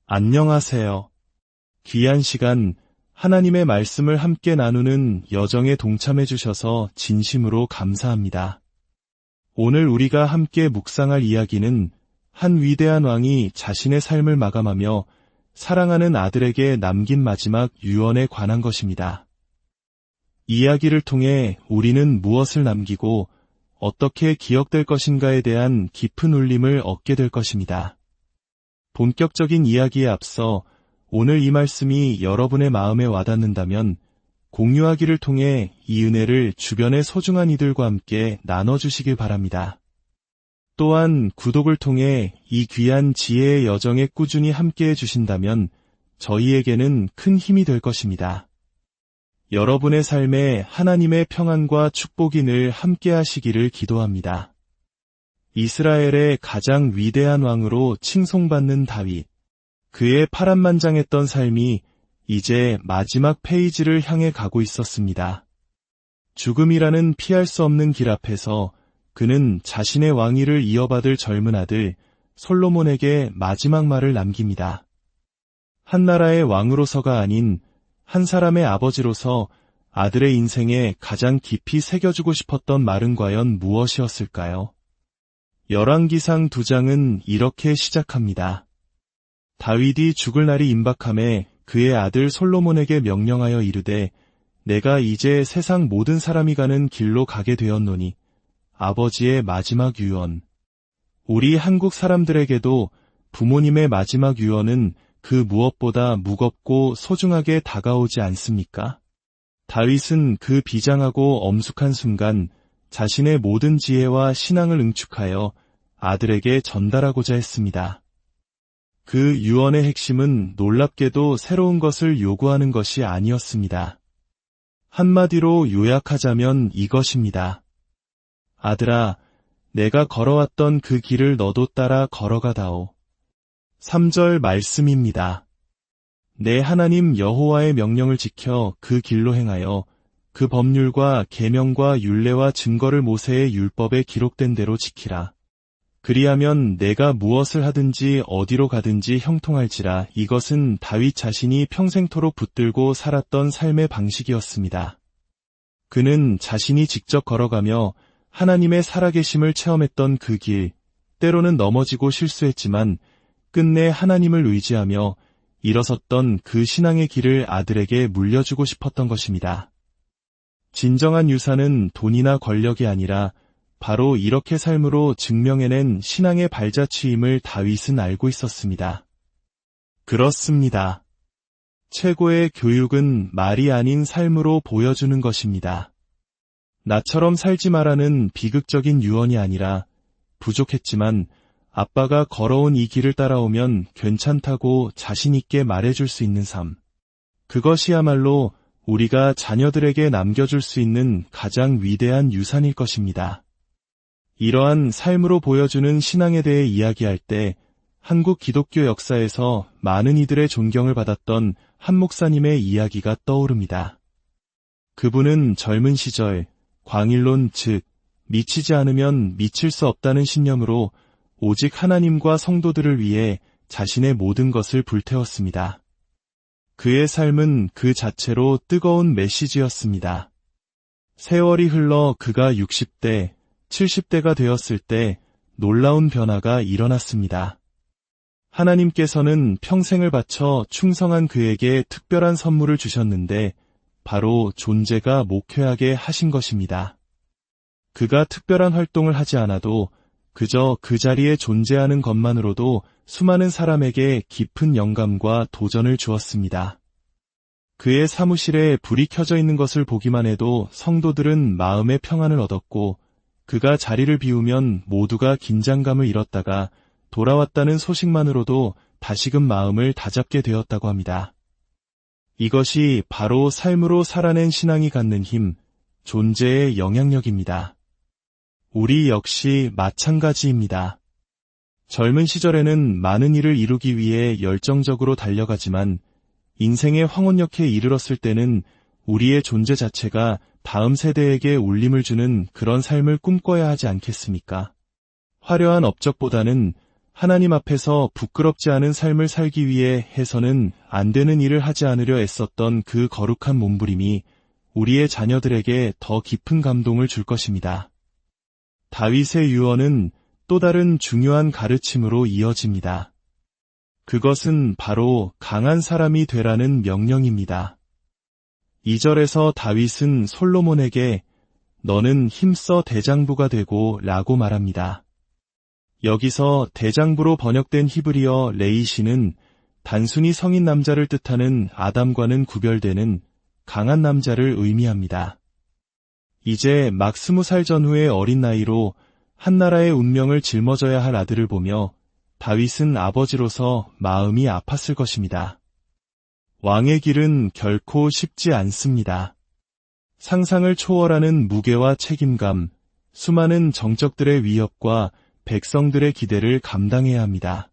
안녕하세요. 귀한 시간, 하나님의 말씀을 함께 나누는 여정에 동참해 주셔서 진심으로 감사합니다. 오늘 우리가 함께 묵상할 이야기는 한 위대한 왕이 자신의 삶을 마감하며 사랑하는 아들에게 남긴 마지막 유언에 관한 것입니다. 이야기를 통해 우리는 무엇을 남기고 어떻게 기억될 것인가에 대한 깊은 울림을 얻게 될 것입니다. 본격적인 이야기에 앞서 오늘 이 말씀이 여러분의 마음에 와닿는다면 공유하기를 통해 이 은혜를 주변의 소중한 이들과 함께 나눠주시길 바랍니다. 또한 구독을 통해 이 귀한 지혜의 여정에 꾸준히 함께해 주신다면 저희에게는 큰 힘이 될 것입니다. 여러분의 삶에 하나님의 평안과 축복이 늘 함께하시기를 기도합니다. 이스라엘의 가장 위대한 왕으로 칭송받는 다윗. 그의 파란만장했던 삶이 이제 마지막 페이지를 향해 가고 있었습니다. 죽음이라는 피할 수 없는 길 앞에서 그는 자신의 왕위를 이어받을 젊은 아들 솔로몬에게 마지막 말을 남깁니다. 한 나라의 왕으로서가 아닌 한 사람의 아버지로서 아들의 인생에 가장 깊이 새겨주고 싶었던 말은 과연 무엇이었을까요? 열왕기상 2장은 이렇게 시작합니다. 다윗이 죽을 날이 임박함에 그의 아들 솔로몬에게 명령하여 이르되 내가 이제 세상 모든 사람이 가는 길로 가게 되었노니 아버지의 마지막 유언. 우리 한국 사람들에게도 부모님의 마지막 유언은 그 무엇보다 무겁고 소중하게 다가오지 않습니까? 다윗은 그 비장하고 엄숙한 순간 자신의 모든 지혜와 신앙을 응축하여 아들에게 전달하고자 했습니다. 그 유언의 핵심은 놀랍게도 새로운 것을 요구하는 것이 아니었습니다. 한마디로 요약하자면 이것입니다. 아들아, 내가 걸어왔던 그 길을 너도 따라 걸어가다오. 3절 말씀입니다. 내 하나님 여호와의 명령을 지켜 그 길로 행하여 그 법률과 계명과 율례와 증거를 모세의 율법에 기록된 대로 지키라. 그리하면 내가 무엇을 하든지 어디로 가든지 형통할지라. 이것은 다윗 자신이 평생토록 붙들고 살았던 삶의 방식이었습니다. 그는 자신이 직접 걸어가며 하나님의 살아계심을 체험했던 그 길, 때로는 넘어지고 실수했지만 끝내 하나님을 의지하며 일어섰던 그 신앙의 길을 아들에게 물려주고 싶었던 것입니다. 진정한 유산은 돈이나 권력이 아니라 바로 이렇게 삶으로 증명해낸 신앙의 발자취임을 다윗은 알고 있었습니다. 그렇습니다. 최고의 교육은 말이 아닌 삶으로 보여주는 것입니다. 나처럼 살지 마라는 비극적인 유언이 아니라 부족했지만 아빠가 걸어온 이 길을 따라오면 괜찮다고 자신 있게 말해줄 수 있는 삶. 그것이야말로 우리가 자녀들에게 남겨줄 수 있는 가장 위대한 유산일 것입니다. 이러한 삶으로 보여주는 신앙에 대해 이야기할 때 한국 기독교 역사에서 많은 이들의 존경을 받았던 한 목사님의 이야기가 떠오릅니다. 그분은 젊은 시절 광일론 즉 미치지 않으면 미칠 수 없다는 신념으로 오직 하나님과 성도들을 위해 자신의 모든 것을 불태웠습니다. 그의 삶은 그 자체로 뜨거운 메시지였습니다. 세월이 흘러 그가 60대, 70대가 되었을 때 놀라운 변화가 일어났습니다. 하나님께서는 평생을 바쳐 충성한 그에게 특별한 선물을 주셨는데 바로 존재가 목회하게 하신 것입니다. 그가 특별한 활동을 하지 않아도 그저 그 자리에 존재하는 것만으로도 수많은 사람에게 깊은 영감과 도전을 주었습니다. 그의 사무실에 불이 켜져 있는 것을 보기만 해도 성도들은 마음의 평안을 얻었고 그가 자리를 비우면 모두가 긴장감을 잃었다가 돌아왔다는 소식만으로도 다시금 마음을 다잡게 되었다고 합니다. 이것이 바로 삶으로 살아낸 신앙이 갖는 힘, 존재의 영향력입니다. 우리 역시 마찬가지입니다. 젊은 시절에는 많은 일을 이루기 위해 열정적으로 달려가지만 인생의 황혼역에 이르렀을 때는 우리의 존재 자체가 다음 세대에게 울림을 주는 그런 삶을 꿈꿔야 하지 않겠습니까? 화려한 업적보다는 하나님 앞에서 부끄럽지 않은 삶을 살기 위해 해서는 안 되는 일을 하지 않으려 애썼던 그 거룩한 몸부림이 우리의 자녀들에게 더 깊은 감동을 줄 것입니다. 다윗의 유언은 또 다른 중요한 가르침으로 이어집니다. 그것은 바로 강한 사람이 되라는 명령입니다. 2절에서 다윗은 솔로몬에게 너는 힘써 대장부가 되고 라고 말합니다. 여기서 대장부로 번역된 히브리어 레이시는 단순히 성인 남자를 뜻하는 아담과는 구별되는 강한 남자를 의미합니다. 이제 막 20살 전후의 어린 나이로 한 나라의 운명을 짊어져야 할 아들을 보며 다윗은 아버지로서 마음이 아팠을 것입니다. 왕의 길은 결코 쉽지 않습니다. 상상을 초월하는 무게와 책임감, 수많은 정적들의 위협과 백성들의 기대를 감당해야 합니다.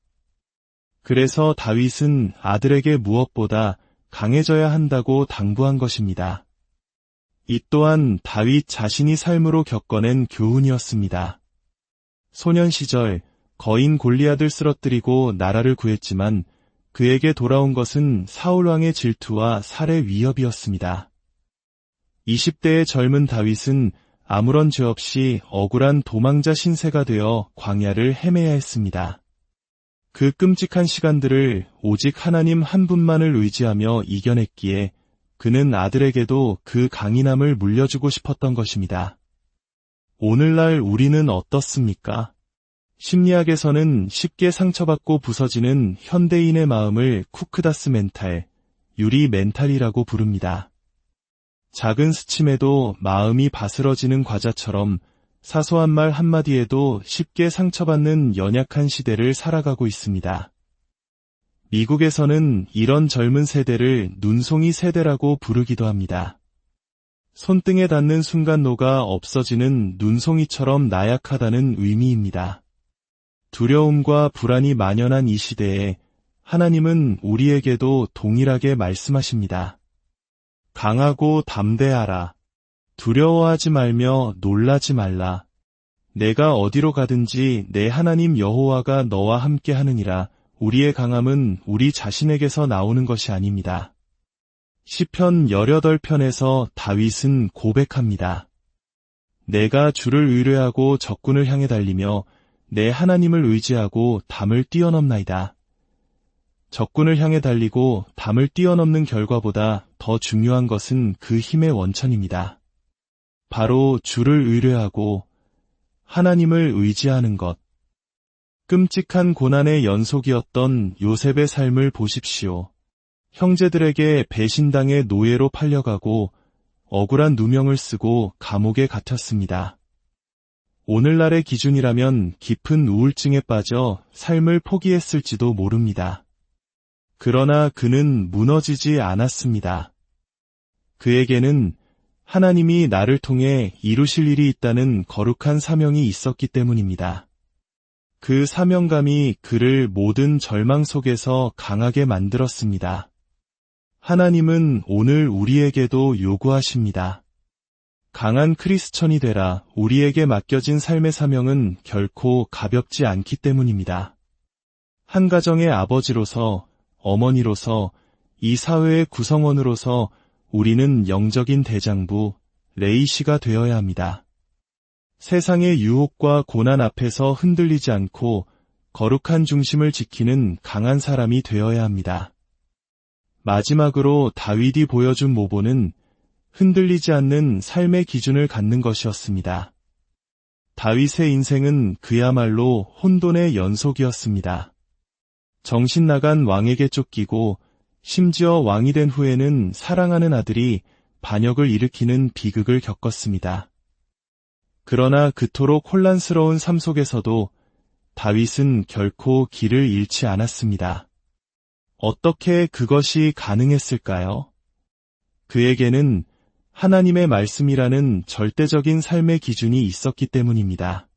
그래서 다윗은 아들에게 무엇보다 강해져야 한다고 당부한 것입니다. 이 또한 다윗 자신이 삶으로 겪어낸 교훈이었습니다. 소년 시절 거인 골리앗을 쓰러뜨리고 나라를 구했지만 그에게 돌아온 것은 사울 왕의 질투와 살해 위협이었습니다. 20대의 젊은 다윗은 아무런 죄 없이 억울한 도망자 신세가 되어 광야를 헤매야 했습니다. 그 끔찍한 시간들을 오직 하나님 한 분만을 의지하며 이겨냈기에 그는 아들에게도 그 강인함을 물려주고 싶었던 것입니다. 오늘날 우리는 어떻습니까? 심리학에서는 쉽게 상처받고 부서지는 현대인의 마음을 쿠크다스 멘탈, 유리 멘탈이라고 부릅니다. 작은 스침에도 마음이 바스러지는 과자처럼 사소한 말 한마디에도 쉽게 상처받는 연약한 시대를 살아가고 있습니다. 미국에서는 이런 젊은 세대를 눈송이 세대라고 부르기도 합니다. 손등에 닿는 순간 녹아 없어지는 눈송이처럼 나약하다는 의미입니다. 두려움과 불안이 만연한 이 시대에 하나님은 우리에게도 동일하게 말씀하십니다. 강하고 담대하라. 두려워하지 말며 놀라지 말라. 내가 어디로 가든지 내 하나님 여호와가 너와 함께 하느니라. 우리의 강함은 우리 자신에게서 나오는 것이 아닙니다. 시편 18편에서 다윗은 고백합니다. 내가 주를 의뢰하고 적군을 향해 달리며 내 하나님을 의지하고 담을 뛰어넘나이다. 적군을 향해 달리고 담을 뛰어넘는 결과보다 더 중요한 것은 그 힘의 원천입니다. 바로 주를 의뢰하고 하나님을 의지하는 것. 끔찍한 고난의 연속이었던 요셉의 삶을 보십시오. 형제들에게 배신당해 노예로 팔려가고 억울한 누명을 쓰고 감옥에 갇혔습니다. 오늘날의 기준이라면 깊은 우울증에 빠져 삶을 포기했을지도 모릅니다. 그러나 그는 무너지지 않았습니다. 그에게는 하나님이 나를 통해 이루실 일이 있다는 거룩한 사명이 있었기 때문입니다. 그 사명감이 그를 모든 절망 속에서 강하게 만들었습니다. 하나님은 오늘 우리에게도 요구하십니다. 강한 크리스천이 되라. 우리에게 맡겨진 삶의 사명은 결코 가볍지 않기 때문입니다. 한 가정의 아버지로서, 어머니로서, 이 사회의 구성원으로서 우리는 영적인 대장부, 레이시가 되어야 합니다. 세상의 유혹과 고난 앞에서 흔들리지 않고 거룩한 중심을 지키는 강한 사람이 되어야 합니다. 마지막으로 다윗이 보여준 모본은 흔들리지 않는 삶의 기준을 갖는 것이었습니다. 다윗의 인생은 그야말로 혼돈의 연속이었습니다. 정신 나간 왕에게 쫓기고 심지어 왕이 된 후에는 사랑하는 아들이 반역을 일으키는 비극을 겪었습니다. 그러나 그토록 혼란스러운 삶 속에서도 다윗은 결코 길을 잃지 않았습니다. 어떻게 그것이 가능했을까요? 그에게는 하나님의 말씀이라는 절대적인 삶의 기준이 있었기 때문입니다.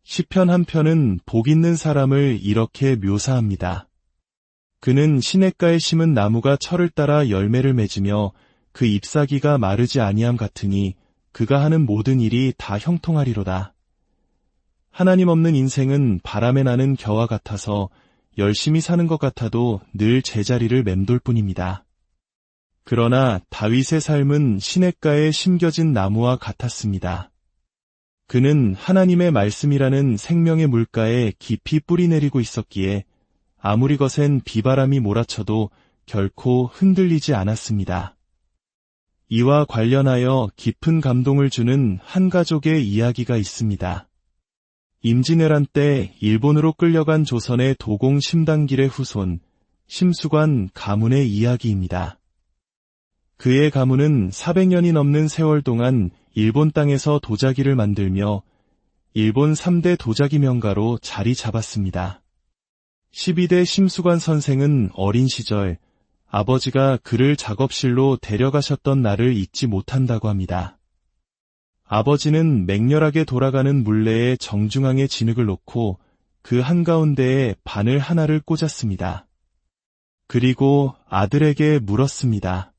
시편 한 편은 복 있는 사람을 이렇게 묘사합니다. 그는 시냇가에 심은 나무가 철을 따라 열매를 맺으며 그 잎사귀가 마르지 아니함 같으니 그가 하는 모든 일이 다 형통하리로다. 하나님 없는 인생은 바람에 나는 겨와 같아서 열심히 사는 것 같아도 늘 제자리를 맴돌 뿐입니다. 그러나 다윗의 삶은 시냇가에 심겨진 나무와 같았습니다. 그는 하나님의 말씀이라는 생명의 물가에 깊이 뿌리 내리고 있었기에 아무리 거센 비바람이 몰아쳐도 결코 흔들리지 않았습니다. 이와 관련하여 깊은 감동을 주는 한 가족의 이야기가 있습니다. 임진왜란 때 일본으로 끌려간 조선의 도공 심당길의 후손 심수관 가문의 이야기입니다. 그의 가문은 400년이 넘는 세월 동안 일본 땅에서 도자기를 만들며 일본 3대 도자기 명가로 자리 잡았습니다. 12대 심수관 선생은 어린 시절 아버지가 그를 작업실로 데려가셨던 날을 잊지 못한다고 합니다. 아버지는 맹렬하게 돌아가는 물레에 정중앙에 진흙을 놓고 그 한가운데에 바늘 하나를 꽂았습니다. 그리고 아들에게 물었습니다.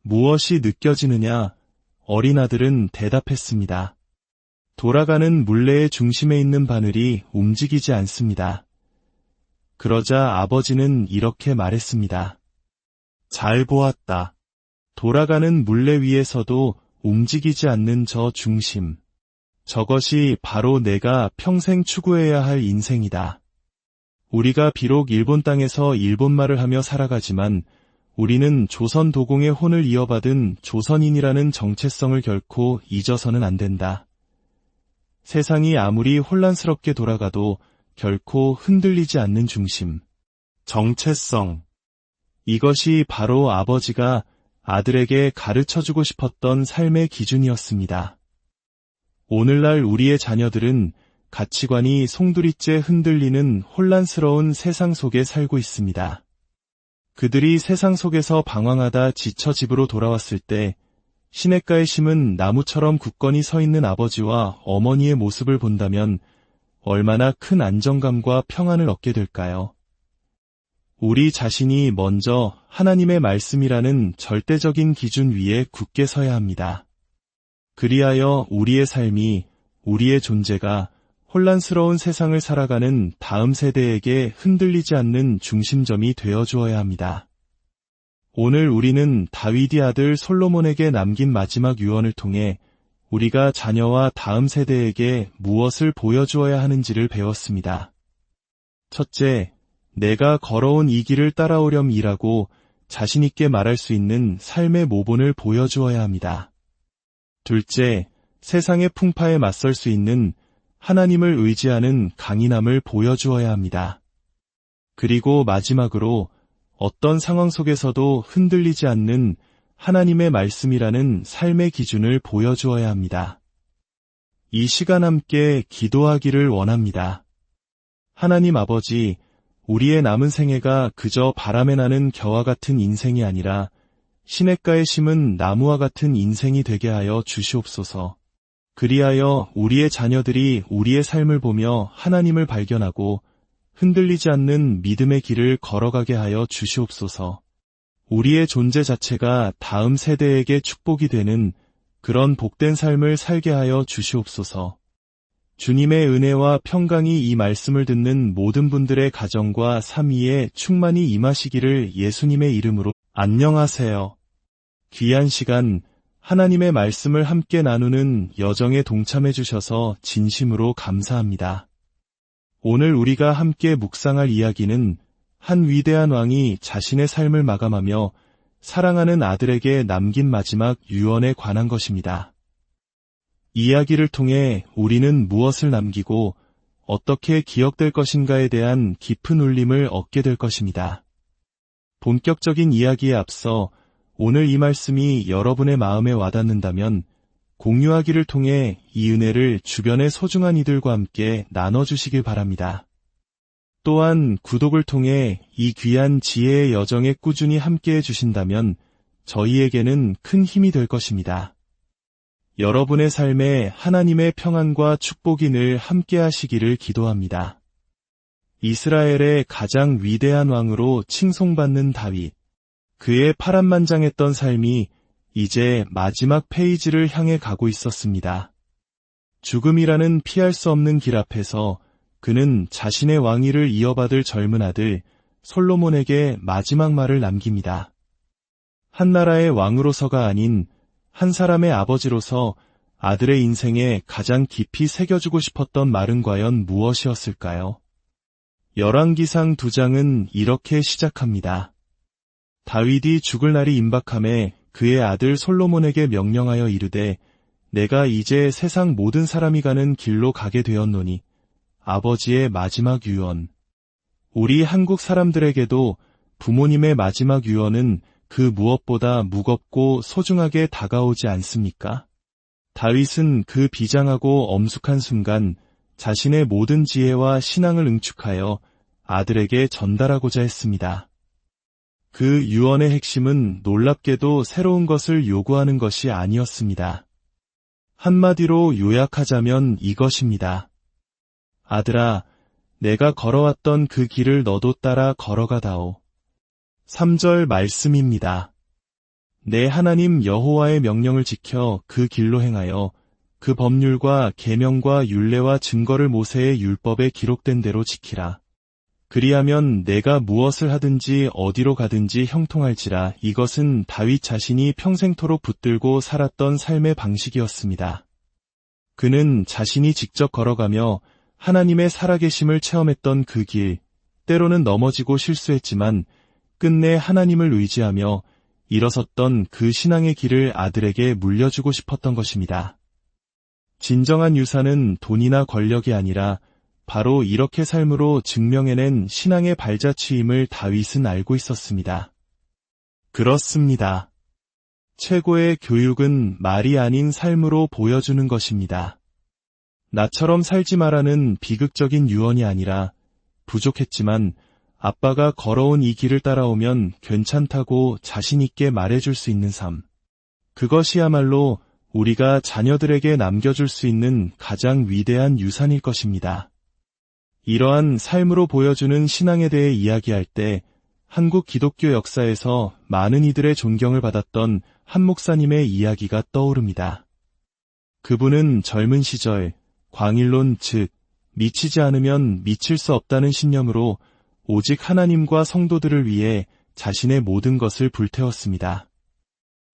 무엇이 느껴지느냐? 어린 아들은 대답했습니다. 돌아가는 물레의 중심에 있는 바늘이 움직이지 않습니다. 그러자 아버지는 이렇게 말했습니다. 잘 보았다. 돌아가는 물레 위에서도 움직이지 않는 저 중심. 저것이 바로 내가 평생 추구해야 할 인생이다. 우리가 비록 일본 땅에서 일본말을 하며 살아가지만 우리는 조선 도공의 혼을 이어받은 조선인이라는 정체성을 결코 잊어서는 안 된다. 세상이 아무리 혼란스럽게 돌아가도 결코 흔들리지 않는 중심, 정체성. 이것이 바로 아버지가 아들에게 가르쳐주고 싶었던 삶의 기준이었습니다. 오늘날 우리의 자녀들은 가치관이 송두리째 흔들리는 혼란스러운 세상 속에 살고 있습니다. 그들이 세상 속에서 방황하다 지쳐 집으로 돌아왔을 때 시냇가에 심은 나무처럼 굳건히 서 있는 아버지와 어머니의 모습을 본다면 얼마나 큰 안정감과 평안을 얻게 될까요? 우리 자신이 먼저 하나님의 말씀이라는 절대적인 기준 위에 굳게 서야 합니다. 그리하여 우리의 삶이, 우리의 존재가 혼란스러운 세상을 살아가는 다음 세대에게 흔들리지 않는 중심점이 되어 주어야 합니다. 오늘 우리는 다윗의 아들 솔로몬에게 남긴 마지막 유언을 통해 우리가 자녀와 다음 세대에게 무엇을 보여주어야 하는지를 배웠습니다. 첫째, 내가 걸어온 이 길을 따라오렴이라고 자신있게 말할 수 있는 삶의 모본을 보여주어야 합니다. 둘째, 세상의 풍파에 맞설 수 있는 하나님을 의지하는 강인함을 보여주어야 합니다. 그리고 마지막으로 어떤 상황 속에서도 흔들리지 않는 하나님의 말씀이라는 삶의 기준을 보여주어야 합니다. 이 시간 함께 기도하기를 원합니다. 하나님 아버지, 우리의 남은 생애가 그저 바람에 나는 겨와 같은 인생이 아니라 시냇가에 심은 나무와 같은 인생이 되게 하여 주시옵소서. 그리하여 우리의 자녀들이 우리의 삶을 보며 하나님을 발견하고 흔들리지 않는 믿음의 길을 걸어가게 하여 주시옵소서. 우리의 존재 자체가 다음 세대에게 축복이 되는 그런 복된 삶을 살게 하여 주시옵소서. 주님의 은혜와 평강이 이 말씀을 듣는 모든 분들의 가정과 삶 위에 충만히 임하시기를 예수님의 이름으로. 안녕하세요. 귀한 시간 하나님의 말씀을 함께 나누는 여정에 동참해 주셔서 진심으로 감사합니다. 오늘 우리가 함께 묵상할 이야기는 한 위대한 왕이 자신의 삶을 마감하며 사랑하는 아들에게 남긴 마지막 유언에 관한 것입니다. 이야기를 통해 우리는 무엇을 남기고 어떻게 기억될 것인가에 대한 깊은 울림을 얻게 될 것입니다. 본격적인 이야기에 앞서 오늘 이 말씀이 여러분의 마음에 와닿는다면 공유하기를 통해 이 은혜를 주변의 소중한 이들과 함께 나눠주시길 바랍니다. 또한 구독을 통해 이 귀한 지혜의 여정에 꾸준히 함께해 주신다면 저희에게는 큰 힘이 될 것입니다. 여러분의 삶에 하나님의 평안과 축복이 늘 함께하시기를 기도합니다. 이스라엘의 가장 위대한 왕으로 칭송받는 다윗. 그의 파란만장했던 삶이 이제 마지막 페이지를 향해 가고 있었습니다. 죽음이라는 피할 수 없는 길 앞에서 그는 자신의 왕위를 이어받을 젊은 아들 솔로몬에게 마지막 말을 남깁니다. 한 나라의 왕으로서가 아닌 한 사람의 아버지로서 아들의 인생에 가장 깊이 새겨주고 싶었던 말은 과연 무엇이었을까요? 열왕기상 2장은 이렇게 시작합니다. 다윗이 죽을 날이 임박함에 그의 아들 솔로몬에게 명령하여 이르되 내가 이제 세상 모든 사람이 가는 길로 가게 되었노니 아버지의 마지막 유언. 우리 한국 사람들에게도 부모님의 마지막 유언은 그 무엇보다 무겁고 소중하게 다가오지 않습니까? 다윗은 그 비장하고 엄숙한 순간 자신의 모든 지혜와 신앙을 응축하여 아들에게 전달하고자 했습니다. 그 유언의 핵심은 놀랍게도 새로운 것을 요구하는 것이 아니었습니다. 한마디로 요약하자면 이것입니다. 아들아, 내가 걸어왔던 그 길을 너도 따라 걸어가다오. 3절 말씀입니다. 내 하나님 여호와의 명령을 지켜 그 길로 행하여 그 법률과 계명과 율례와 증거를 모세의 율법에 기록된 대로 지키라. 그리하면 내가 무엇을 하든지 어디로 가든지 형통할지라. 이것은 다윗 자신이 평생토록 붙들고 살았던 삶의 방식이었습니다. 그는 자신이 직접 걸어가며 하나님의 살아계심을 체험했던 그 길, 때로는 넘어지고 실수했지만 끝내 하나님을 의지하며 일어섰던 그 신앙의 길을 아들에게 물려주고 싶었던 것입니다. 진정한 유산은 돈이나 권력이 아니라 바로 이렇게 삶으로 증명해낸 신앙의 발자취임을 다윗은 알고 있었습니다. 그렇습니다. 최고의 교육은 말이 아닌 삶으로 보여주는 것입니다. 나처럼 살지 마라는 비극적인 유언이 아니라 부족했지만 아빠가 걸어온 이 길을 따라오면 괜찮다고 자신있게 말해줄 수 있는 삶. 그것이야말로 우리가 자녀들에게 남겨줄 수 있는 가장 위대한 유산일 것입니다. 이러한 삶으로 보여주는 신앙에 대해 이야기할 때 한국 기독교 역사에서 많은 이들의 존경을 받았던 한 목사님의 이야기가 떠오릅니다. 그분은 젊은 시절 광일론 즉 미치지 않으면 미칠 수 없다는 신념으로 오직 하나님과 성도들을 위해 자신의 모든 것을 불태웠습니다.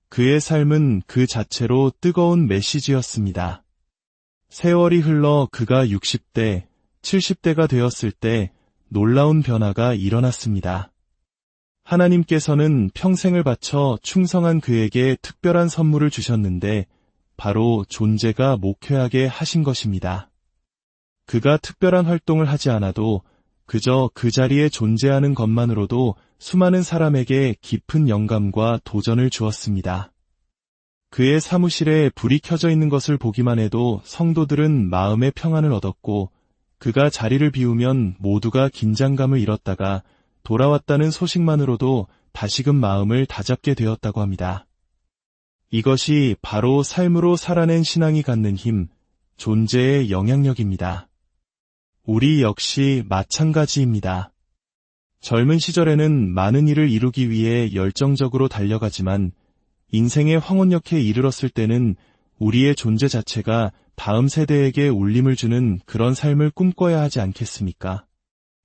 그의 삶은 그 자체로 뜨거운 메시지였습니다. 세월이 흘러 그가 60대, 70대가 되었을 때 놀라운 변화가 일어났습니다. 하나님께서는 평생을 바쳐 충성한 그에게 특별한 선물을 주셨는데 바로 존재가 목회하게 하신 것입니다. 그가 특별한 활동을 하지 않아도 그저 그 자리에 존재하는 것만으로도 수많은 사람에게 깊은 영감과 도전을 주었습니다. 그의 사무실에 불이 켜져 있는 것을 보기만 해도 성도들은 마음의 평안을 얻었고 그가 자리를 비우면 모두가 긴장감을 잃었다가 돌아왔다는 소식만으로도 다시금 마음을 다잡게 되었다고 합니다. 이것이 바로 삶으로 살아낸 신앙이 갖는 힘, 존재의 영향력입니다. 우리 역시 마찬가지입니다. 젊은 시절에는 많은 일을 이루기 위해 열정적으로 달려가지만 인생의 황혼역에 이르렀을 때는 우리의 존재 자체가 다음 세대에게 울림을 주는 그런 삶을 꿈꿔야 하지 않겠습니까?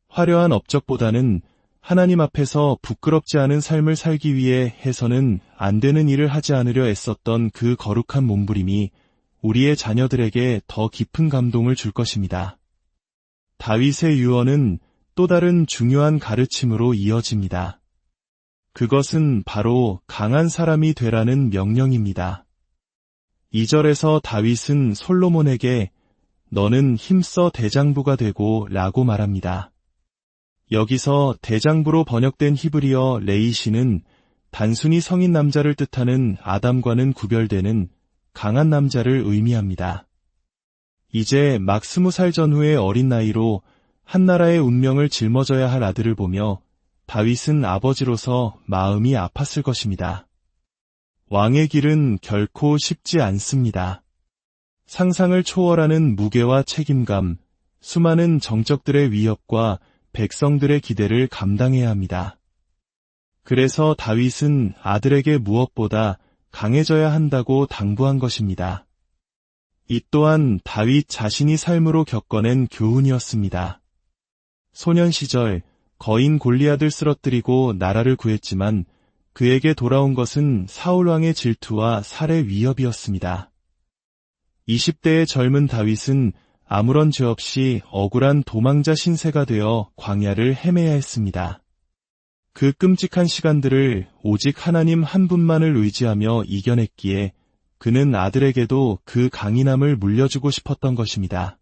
화려한 업적보다는 하나님 앞에서 부끄럽지 않은 삶을 살기 위해 해서는 안 되는 일을 하지 않으려 애썼던 그 거룩한 몸부림이 우리의 자녀들에게 더 깊은 감동을 줄 것입니다. 다윗의 유언은 또 다른 중요한 가르침으로 이어집니다. 그것은 바로 강한 사람이 되라는 명령입니다. 2절에서 다윗은 솔로몬에게 너는 힘써 대장부가 되고 라고 말합니다. 여기서 대장부로 번역된 히브리어 레이시는 단순히 성인 남자를 뜻하는 아담과는 구별되는 강한 남자를 의미합니다. 이제 막 20살 전후의 어린 나이로 한 나라의 운명을 짊어져야 할 아들을 보며 다윗은 아버지로서 마음이 아팠을 것입니다. 왕의 길은 결코 쉽지 않습니다. 상상을 초월하는 무게와 책임감, 수많은 정적들의 위협과 백성들의 기대를 감당해야 합니다. 그래서 다윗은 아들에게 무엇보다 강해져야 한다고 당부한 것입니다. 이 또한 다윗 자신이 삶으로 겪어낸 교훈이었습니다. 소년 시절 거인 골리앗을 쓰러뜨리고 나라를 구했지만 그에게 돌아온 것은 사울왕의 질투와 살해 위협이었습니다. 20대의 젊은 다윗은 아무런 죄 없이 억울한 도망자 신세가 되어 광야를 헤매야 했습니다. 그 끔찍한 시간들을 오직 하나님 한 분만을 의지하며 이겨냈기에 그는 아들에게도 그 강인함을 물려주고 싶었던 것입니다.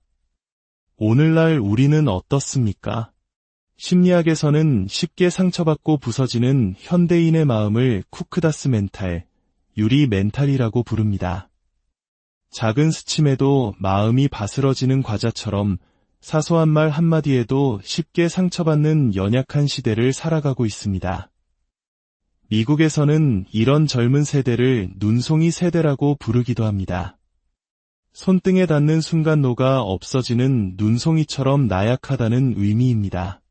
오늘날 우리는 어떻습니까? 심리학에서는 쉽게 상처받고 부서지는 현대인의 마음을 쿠크다스 멘탈, 유리 멘탈이라고 부릅니다. 작은 스침에도 마음이 바스러지는 과자처럼 사소한 말 한마디에도 쉽게 상처받는 연약한 시대를 살아가고 있습니다. 미국에서는 이런 젊은 세대를 눈송이 세대라고 부르기도 합니다. 손등에 닿는 순간 녹아 없어지는 눈송이처럼 나약하다는 의미입니다.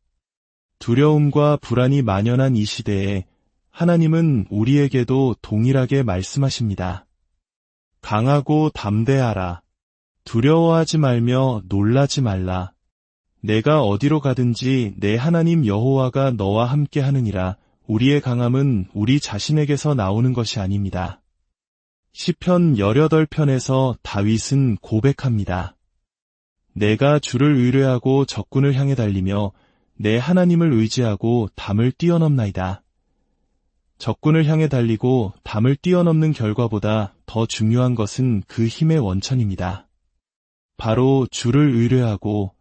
두려움과 불안이 만연한 이 시대에 하나님은 우리에게도 동일하게 말씀하십니다. 강하고 담대하라. 두려워하지 말며 놀라지 말라. 내가 어디로 가든지 내 하나님 여호와가 너와 함께 하느니라. 우리의 강함은 우리 자신에게서 나오는 것이 아닙니다. 시편 18편에서 다윗은 고백합니다. 내가 주를 의뢰하고 적군을 향해 달리며 내 하나님을 의지하고 담을 뛰어넘나이다. 적군을 향해 달리고 담을 뛰어넘는 결과보다 더 중요한 것은 그 힘의 원천입니다. 바로 주를 의뢰하고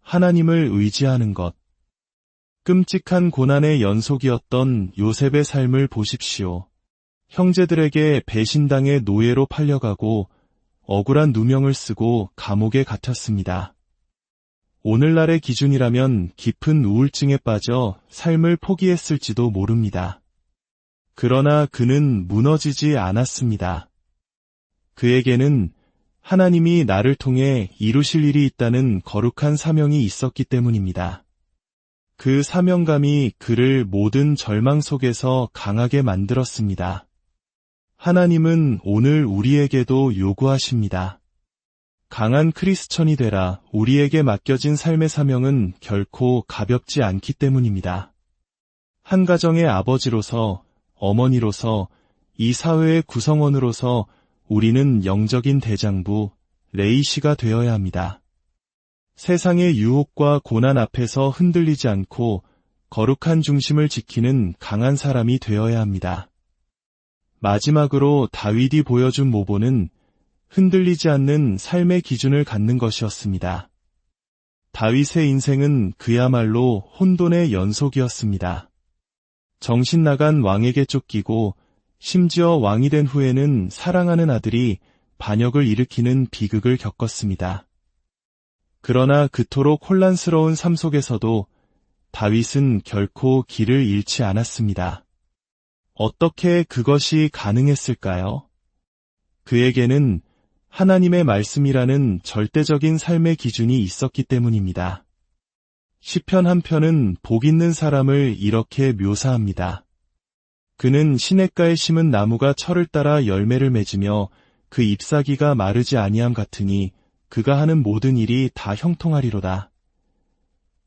하나님을 의지하는 것. 끔찍한 고난의 연속이었던 요셉의 삶을 보십시오. 형제들에게 배신당해 노예로 팔려가고 억울한 누명을 쓰고 감옥에 갇혔습니다. 오늘날의 기준이라면 깊은 우울증에 빠져 삶을 포기했을지도 모릅니다. 그러나 그는 무너지지 않았습니다. 그에게는 하나님이 나를 통해 이루실 일이 있다는 거룩한 사명이 있었기 때문입니다. 그 사명감이 그를 모든 절망 속에서 강하게 만들었습니다. 하나님은 오늘 우리에게도 요구하십니다. 강한 크리스천이 되라. 우리에게 맡겨진 삶의 사명은 결코 가볍지 않기 때문입니다. 한 가정의 아버지로서, 어머니로서, 이 사회의 구성원으로서 우리는 영적인 대장부, 레이시가 되어야 합니다. 세상의 유혹과 고난 앞에서 흔들리지 않고 거룩한 중심을 지키는 강한 사람이 되어야 합니다. 마지막으로 다윗이 보여준 모본은 흔들리지 않는 삶의 기준을 갖는 것이었습니다. 다윗의 인생은 그야말로 혼돈의 연속이었습니다. 정신 나간 왕에게 쫓기고 심지어 왕이 된 후에는 사랑하는 아들이 반역을 일으키는 비극을 겪었습니다. 그러나 그토록 혼란스러운 삶 속에서도 다윗은 결코 길을 잃지 않았습니다. 어떻게 그것이 가능했을까요? 그에게는 하나님의 말씀이라는 절대적인 삶의 기준이 있었기 때문입니다. 시편 한 편은 복 있는 사람을 이렇게 묘사합니다. 그는 시냇가에 심은 나무가 철을 따라 열매를 맺으며 그 잎사귀가 마르지 아니함 같으니 그가 하는 모든 일이 다 형통하리로다.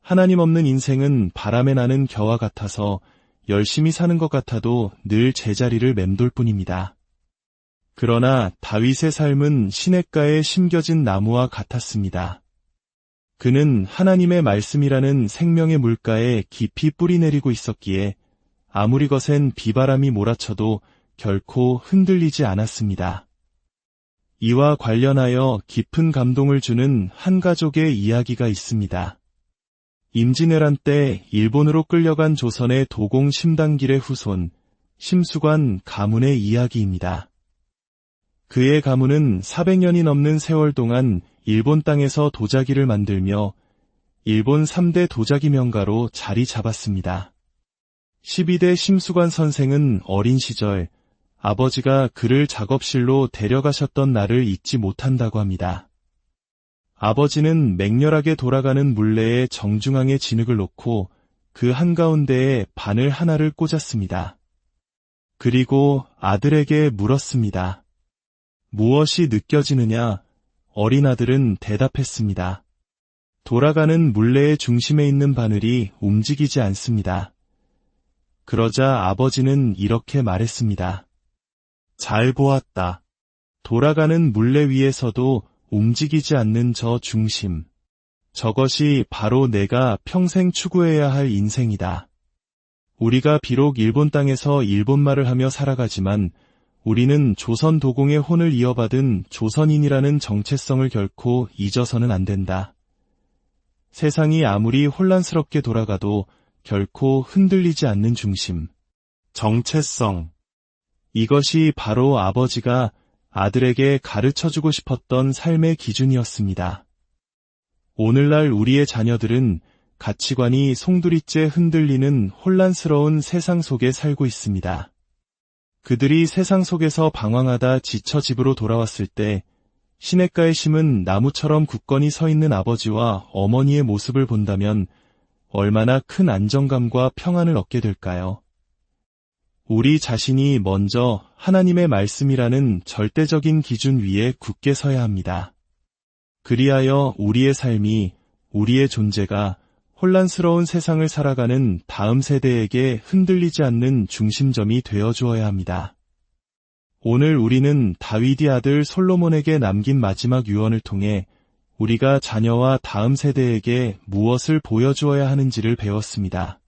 하나님 없는 인생은 바람에 나는 겨와 같아서 열심히 사는 것 같아도 늘 제자리를 맴돌 뿐입니다. 그러나 다윗의 삶은 시냇가에 심겨진 나무와 같았습니다. 그는 하나님의 말씀이라는 생명의 물가에 깊이 뿌리내리고 있었기에 아무리 거센 비바람이 몰아쳐도 결코 흔들리지 않았습니다. 이와 관련하여 깊은 감동을 주는 한 가족의 이야기가 있습니다. 임진왜란 때 일본으로 끌려간 조선의 도공 심당길의 후손 심수관 가문의 이야기입니다. 그의 가문은 400년이 넘는 세월 동안 일본 땅에서 도자기를 만들며 일본 3대 도자기 명가로 자리 잡았습니다. 12대 심수관 선생은 어린 시절 아버지가 그를 작업실로 데려가셨던 날을 잊지 못한다고 합니다. 아버지는 맹렬하게 돌아가는 물레에 정중앙에 진흙을 놓고 그 한가운데에 바늘 하나를 꽂았습니다. 그리고 아들에게 물었습니다. 무엇이 느껴지느냐? 어린 아들은 대답했습니다. 돌아가는 물레의 중심에 있는 바늘이 움직이지 않습니다. 그러자 아버지는 이렇게 말했습니다. 잘 보았다. 돌아가는 물레 위에서도 움직이지 않는 저 중심. 저것이 바로 내가 평생 추구해야 할 인생이다. 우리가 비록 일본 땅에서 일본말을 하며 살아가지만 우리는 조선 도공의 혼을 이어받은 조선인이라는 정체성을 결코 잊어서는 안 된다. 세상이 아무리 혼란스럽게 돌아가도 결코 흔들리지 않는 중심, 정체성. 이것이 바로 아버지가 아들에게 가르쳐주고 싶었던 삶의 기준이었습니다. 오늘날 우리의 자녀들은 가치관이 송두리째 흔들리는 혼란스러운 세상 속에 살고 있습니다. 그들이 세상 속에서 방황하다 지쳐 집으로 돌아왔을 때 시냇가에 심은 나무처럼 굳건히 서 있는 아버지와 어머니의 모습을 본다면 얼마나 큰 안정감과 평안을 얻게 될까요? 우리 자신이 먼저 하나님의 말씀이라는 절대적인 기준 위에 굳게 서야 합니다. 그리하여 우리의 삶이, 우리의 존재가 혼란스러운 세상을 살아가는 다음 세대에게 흔들리지 않는 중심점이 되어 주어야 합니다. 오늘 우리는 다윗의 아들 솔로몬에게 남긴 마지막 유언을 통해 우리가 자녀와 다음 세대에게 무엇을 보여주어야 하는지를 배웠습니다.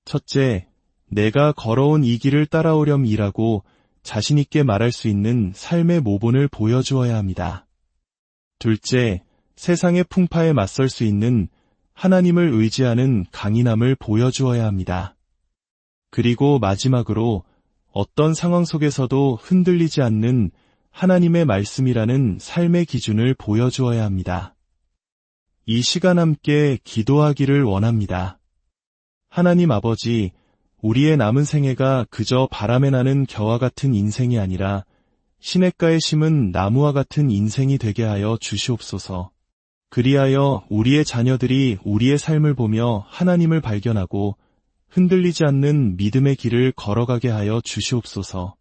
첫째, 내가 걸어온 이 길을 따라오렴이라고 자신있게 말할 수 있는 삶의 모본을 보여주어야 합니다. 둘째, 세상의 풍파에 맞설 수 있는 하나님을 의지하는 강인함을 보여주어야 합니다. 그리고 마지막으로 어떤 상황 속에서도 흔들리지 않는 하나님의 말씀이라는 삶의 기준을 보여주어야 합니다. 이 시간 함께 기도하기를 원합니다. 하나님 아버지, 우리의 남은 생애가 그저 바람에 나는 겨와 같은 인생이 아니라 시냇가에 심은 나무와 같은 인생이 되게 하여 주시옵소서. 그리하여 우리의 자녀들이 우리의 삶을 보며 하나님을 발견하고 흔들리지 않는 믿음의 길을 걸어가게 하여 주시옵소서.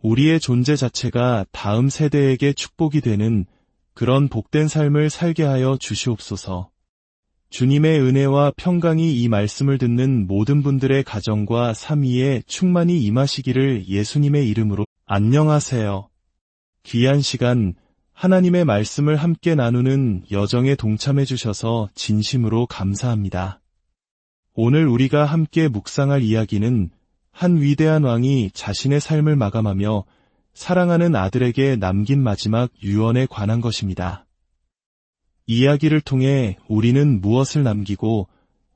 우리의 존재 자체가 다음 세대에게 축복이 되는 그런 복된 삶을 살게 하여 주시옵소서. 주님의 은혜와 평강이 이 말씀을 듣는 모든 분들의 가정과 삶 위에 충만히 임하시기를 예수님의 이름으로. 안녕하세요. 귀한 시간, 하나님의 말씀을 함께 나누는 여정에 동참해 주셔서 진심으로 감사합니다. 오늘 우리가 함께 묵상할 이야기는 한 위대한 왕이 자신의 삶을 마감하며 사랑하는 아들에게 남긴 마지막 유언에 관한 것입니다. 이야기를 통해 우리는 무엇을 남기고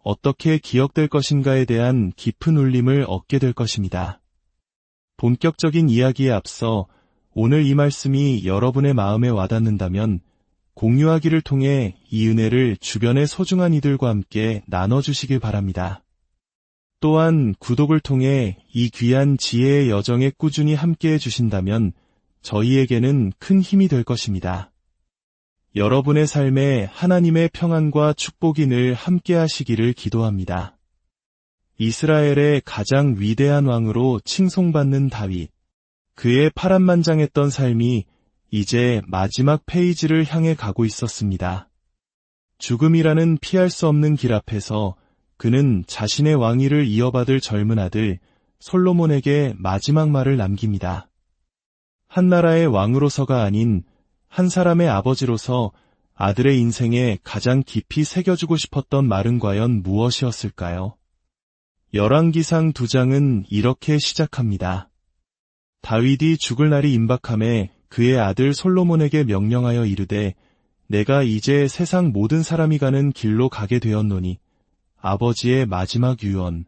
어떻게 기억될 것인가에 대한 깊은 울림을 얻게 될 것입니다. 본격적인 이야기에 앞서 오늘 이 말씀이 여러분의 마음에 와닿는다면 공유하기를 통해 이 은혜를 주변의 소중한 이들과 함께 나눠주시길 바랍니다. 또한 구독을 통해 이 귀한 지혜의 여정에 꾸준히 함께해 주신다면 저희에게는 큰 힘이 될 것입니다. 여러분의 삶에 하나님의 평안과 축복이 늘 함께하시기를 기도합니다. 이스라엘의 가장 위대한 왕으로 칭송받는 다윗, 그의 파란만장했던 삶이 이제 마지막 페이지를 향해 가고 있었습니다. 죽음이라는 피할 수 없는 길 앞에서 그는 자신의 왕위를 이어받을 젊은 아들 솔로몬에게 마지막 말을 남깁니다. 한 나라의 왕으로서가 아닌 한 사람의 아버지로서 아들의 인생에 가장 깊이 새겨주고 싶었던 말은 과연 무엇이었을까요? 열왕기상 2장은 이렇게 시작합니다. 다윗이 죽을 날이 임박함에 그의 아들 솔로몬에게 명령하여 이르되 내가 이제 세상 모든 사람이 가는 길로 가게 되었노니 아버지의 마지막 유언.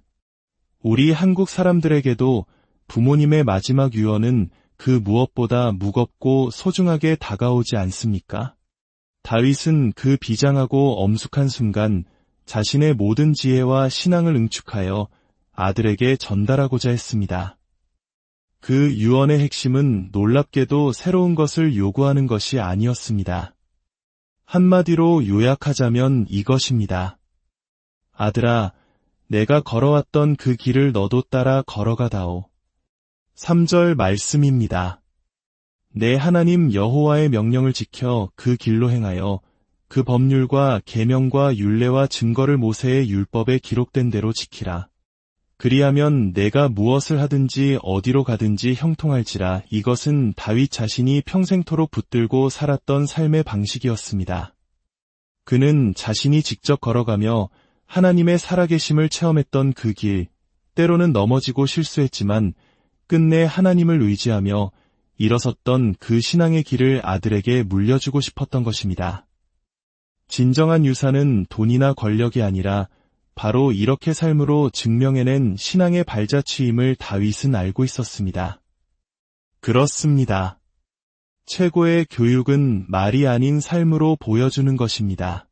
우리 한국 사람들에게도 부모님의 마지막 유언은 그 무엇보다 무겁고 소중하게 다가오지 않습니까? 다윗은 그 비장하고 엄숙한 순간 자신의 모든 지혜와 신앙을 응축하여 아들에게 전달하고자 했습니다. 그 유언의 핵심은 놀랍게도 새로운 것을 요구하는 것이 아니었습니다. 한마디로 요약하자면 이것입니다. 아들아, 내가 걸어왔던 그 길을 너도 따라 걸어가다오. 3절 말씀입니다. 내 하나님 여호와의 명령을 지켜 그 길로 행하여 그 법률과 계명과 율례와 증거를 모세의 율법에 기록된 대로 지키라. 그리하면 내가 무엇을 하든지 어디로 가든지 형통할지라. 이것은 다윗 자신이 평생토록 붙들고 살았던 삶의 방식이었습니다. 그는 자신이 직접 걸어가며 하나님의 살아계심을 체험했던 그 길, 때로는 넘어지고 실수했지만 끝내 하나님을 의지하며 일어섰던 그 신앙의 길을 아들에게 물려주고 싶었던 것입니다. 진정한 유산은 돈이나 권력이 아니라 바로 이렇게 삶으로 증명해낸 신앙의 발자취임을 다윗은 알고 있었습니다. 그렇습니다. 최고의 교육은 말이 아닌 삶으로 보여주는 것입니다.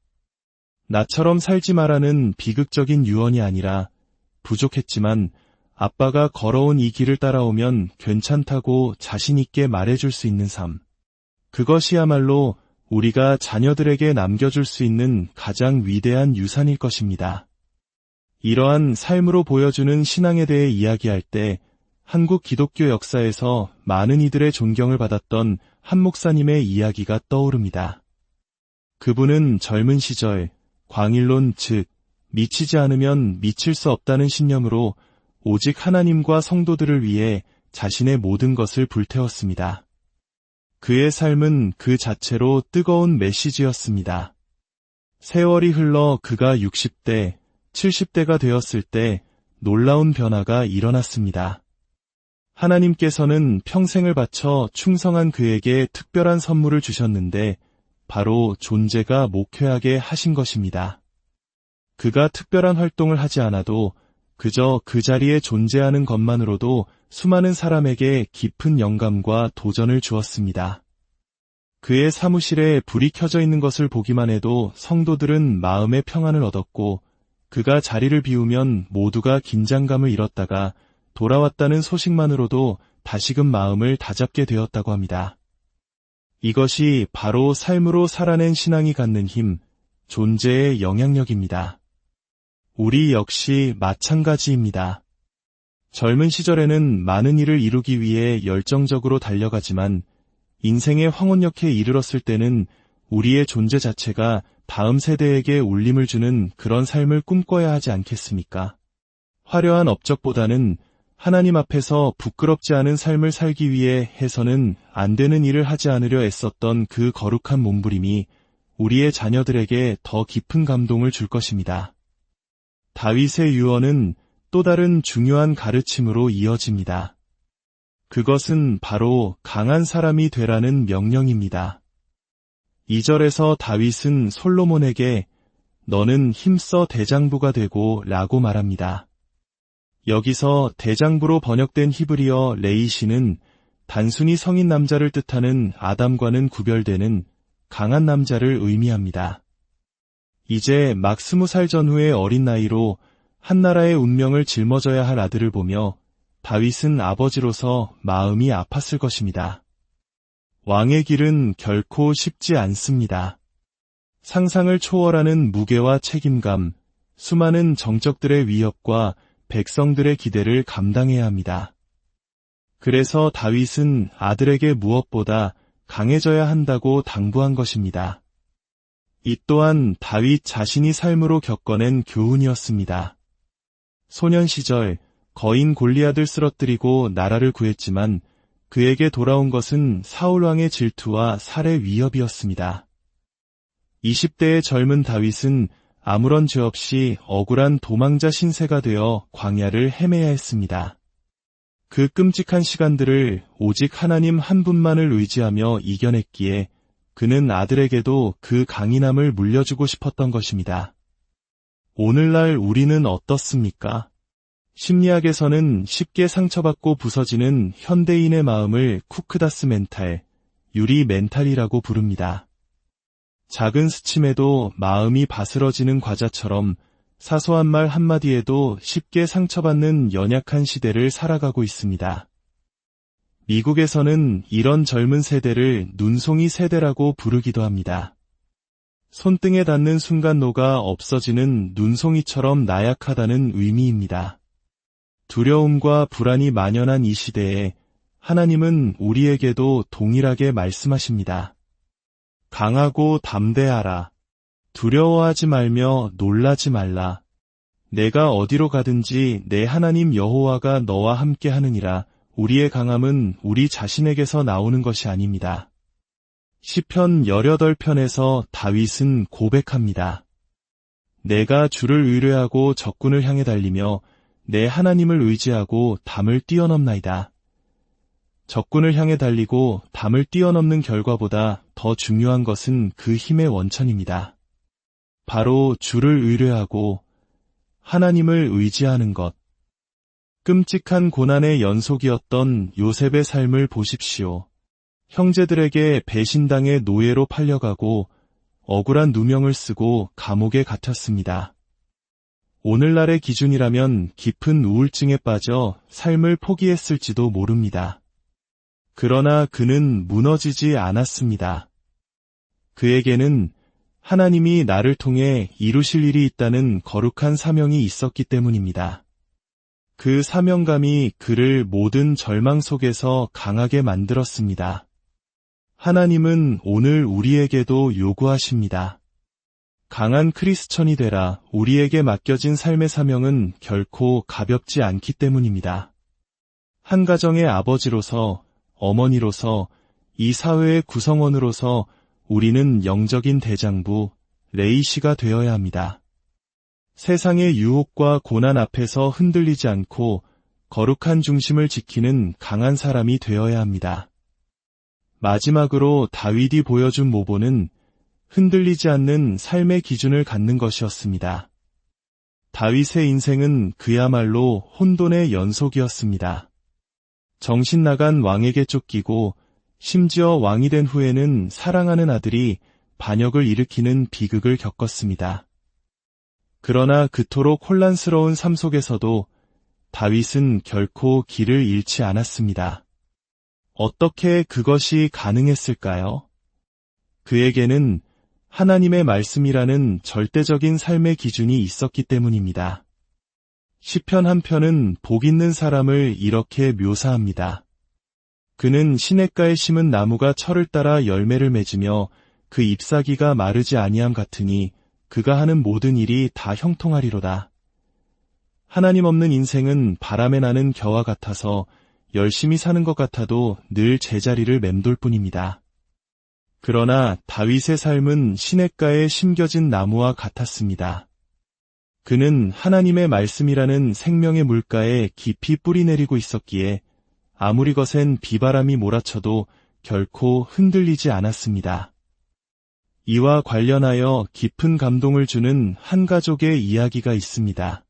나처럼 살지 마라는 비극적인 유언이 아니라 부족했지만 아빠가 걸어온 이 길을 따라오면 괜찮다고 자신 있게 말해줄 수 있는 삶. 그것이야말로 우리가 자녀들에게 남겨줄 수 있는 가장 위대한 유산일 것입니다. 이러한 삶으로 보여주는 신앙에 대해 이야기할 때 한국 기독교 역사에서 많은 이들의 존경을 받았던 한 목사님의 이야기가 떠오릅니다. 그분은 젊은 시절 광일론 즉 미치지 않으면 미칠 수 없다는 신념으로 오직 하나님과 성도들을 위해 자신의 모든 것을 불태웠습니다. 그의 삶은 그 자체로 뜨거운 메시지였습니다. 세월이 흘러 그가 60대, 70대가 되었을 때 놀라운 변화가 일어났습니다. 하나님께서는 평생을 바쳐 충성한 그에게 특별한 선물을 주셨는데 바로 존재가 목회하게 하신 것입니다. 그가 특별한 활동을 하지 않아도 그저 그 자리에 존재하는 것만으로도 수많은 사람에게 깊은 영감과 도전을 주었습니다. 그의 사무실에 불이 켜져 있는 것을 보기만 해도 성도들은 마음의 평안을 얻었고 그가 자리를 비우면 모두가 긴장감을 잃었다가 돌아왔다는 소식만으로도 다시금 마음을 다잡게 되었다고 합니다. 이것이 바로 삶으로 살아낸 신앙이 갖는 힘, 존재의 영향력입니다. 우리 역시 마찬가지입니다. 젊은 시절에는 많은 일을 이루기 위해 열정적으로 달려가지만 인생의 황혼역에 이르렀을 때는 우리의 존재 자체가 다음 세대에게 울림을 주는 그런 삶을 꿈꿔야 하지 않겠습니까? 화려한 업적보다는 하나님 앞에서 부끄럽지 않은 삶을 살기 위해 해서는 안 되는 일을 하지 않으려 애썼던 그 거룩한 몸부림이 우리의 자녀들에게 더 깊은 감동을 줄 것입니다. 다윗의 유언은 또 다른 중요한 가르침으로 이어집니다. 그것은 바로 강한 사람이 되라는 명령입니다. 2절에서 다윗은 솔로몬에게 너는 힘써 대장부가 되고 라고 말합니다. 여기서 대장부로 번역된 히브리어 레이시는 단순히 성인 남자를 뜻하는 아담과는 구별되는 강한 남자를 의미합니다. 이제 막 20살 전후의 어린 나이로 한 나라의 운명을 짊어져야 할 아들을 보며 다윗은 아버지로서 마음이 아팠을 것입니다. 왕의 길은 결코 쉽지 않습니다. 상상을 초월하는 무게와 책임감, 수많은 정적들의 위협과 백성들의 기대를 감당해야 합니다. 그래서 다윗은 아들에게 무엇보다 강해져야 한다고 당부한 것입니다. 이 또한 다윗 자신이 삶으로 겪어낸 교훈이었습니다. 소년 시절 거인 골리앗을 쓰러뜨리고 나라를 구했지만 그에게 돌아온 것은 사울왕의 질투와 살해 위협이었습니다. 20대의 젊은 다윗은 아무런 죄 없이 억울한 도망자 신세가 되어 광야를 헤매야 했습니다. 그 끔찍한 시간들을 오직 하나님 한 분만을 의지하며 이겨냈기에 그는 아들에게도 그 강인함을 물려주고 싶었던 것입니다. 오늘날 우리는 어떻습니까? 심리학에서는 쉽게 상처받고 부서지는 현대인의 마음을 쿠크다스 멘탈, 유리 멘탈이라고 부릅니다. 작은 스침에도 마음이 바스러지는 과자처럼 사소한 말 한마디에도 쉽게 상처받는 연약한 시대를 살아가고 있습니다. 미국에서는 이런 젊은 세대를 눈송이 세대라고 부르기도 합니다. 손등에 닿는 순간 녹아 없어지는 눈송이처럼 나약하다는 의미입니다. 두려움과 불안이 만연한 이 시대에 하나님은 우리에게도 동일하게 말씀하십니다. 강하고 담대하라. 두려워하지 말며 놀라지 말라. 내가 어디로 가든지 내 하나님 여호와가 너와 함께 하느니라. 우리의 강함은 우리 자신에게서 나오는 것이 아닙니다. 시편 18편에서 다윗은 고백합니다. 내가 주를 의뢰하고 적군을 향해 달리며 내 하나님을 의지하고 담을 뛰어넘나이다. 적군을 향해 달리고 담을 뛰어넘는 결과보다 더 중요한 것은 그 힘의 원천입니다. 바로 주를 의뢰하고 하나님을 의지하는 것. 끔찍한 고난의 연속이었던 요셉의 삶을 보십시오. 형제들에게 배신당해 노예로 팔려가고 억울한 누명을 쓰고 감옥에 갇혔습니다. 오늘날의 기준이라면 깊은 우울증에 빠져 삶을 포기했을지도 모릅니다. 그러나 그는 무너지지 않았습니다. 그에게는 하나님이 나를 통해 이루실 일이 있다는 거룩한 사명이 있었기 때문입니다. 그 사명감이 그를 모든 절망 속에서 강하게 만들었습니다. 하나님은 오늘 우리에게도 요구하십니다. 강한 크리스천이 되라. 우리에게 맡겨진 삶의 사명은 결코 가볍지 않기 때문입니다. 한 가정의 아버지로서, 어머니로서, 이 사회의 구성원으로서 우리는 영적인 대장부, 레이시가 되어야 합니다. 세상의 유혹과 고난 앞에서 흔들리지 않고 거룩한 중심을 지키는 강한 사람이 되어야 합니다. 마지막으로 다윗이 보여준 모본은 흔들리지 않는 삶의 기준을 갖는 것이었습니다. 다윗의 인생은 그야말로 혼돈의 연속이었습니다. 정신 나간 왕에게 쫓기고 심지어 왕이 된 후에는 사랑하는 아들이 반역을 일으키는 비극을 겪었습니다. 그러나 그토록 혼란스러운 삶 속에서도 다윗은 결코 길을 잃지 않았습니다. 어떻게 그것이 가능했을까요? 그에게는 하나님의 말씀이라는 절대적인 삶의 기준이 있었기 때문입니다. 시편 한 편은 복 있는 사람을 이렇게 묘사합니다. 그는 시냇가에 심은 나무가 철을 따라 열매를 맺으며 그 잎사귀가 마르지 아니함 같으니 그가 하는 모든 일이 다 형통하리로다. 하나님 없는 인생은 바람에 나는 겨와 같아서 열심히 사는 것 같아도 늘 제자리를 맴돌 뿐입니다. 그러나 다윗의 삶은 시냇가에 심겨진 나무와 같았습니다. 그는 하나님의 말씀이라는 생명의 물가에 깊이 뿌리내리고 있었기에 아무리 거센 비바람이 몰아쳐도 결코 흔들리지 않았습니다. 이와 관련하여 깊은 감동을 주는 한 가족의 이야기가 있습니다.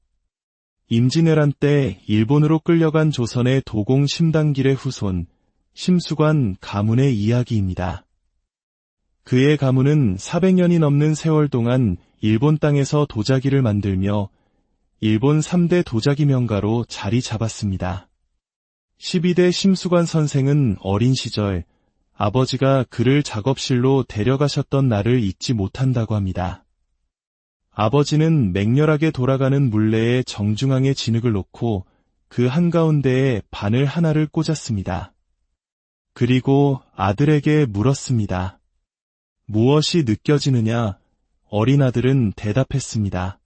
임진왜란 때 일본으로 끌려간 조선의 도공 심당길의 후손 심수관 가문의 이야기입니다. 그의 가문은 400년이 넘는 세월 동안 일본 땅에서 도자기를 만들며 일본 3대 도자기 명가로 자리 잡았습니다. 12대 심수관 선생은 어린 시절 아버지가 그를 작업실로 데려가셨던 날을 잊지 못한다고 합니다. 아버지는 맹렬하게 돌아가는 물레에 정중앙에 진흙을 놓고 그 한가운데에 바늘 하나를 꽂았습니다. 그리고 아들에게 물었습니다. 무엇이 느껴지느냐? 어린 아들은 대답했습니다.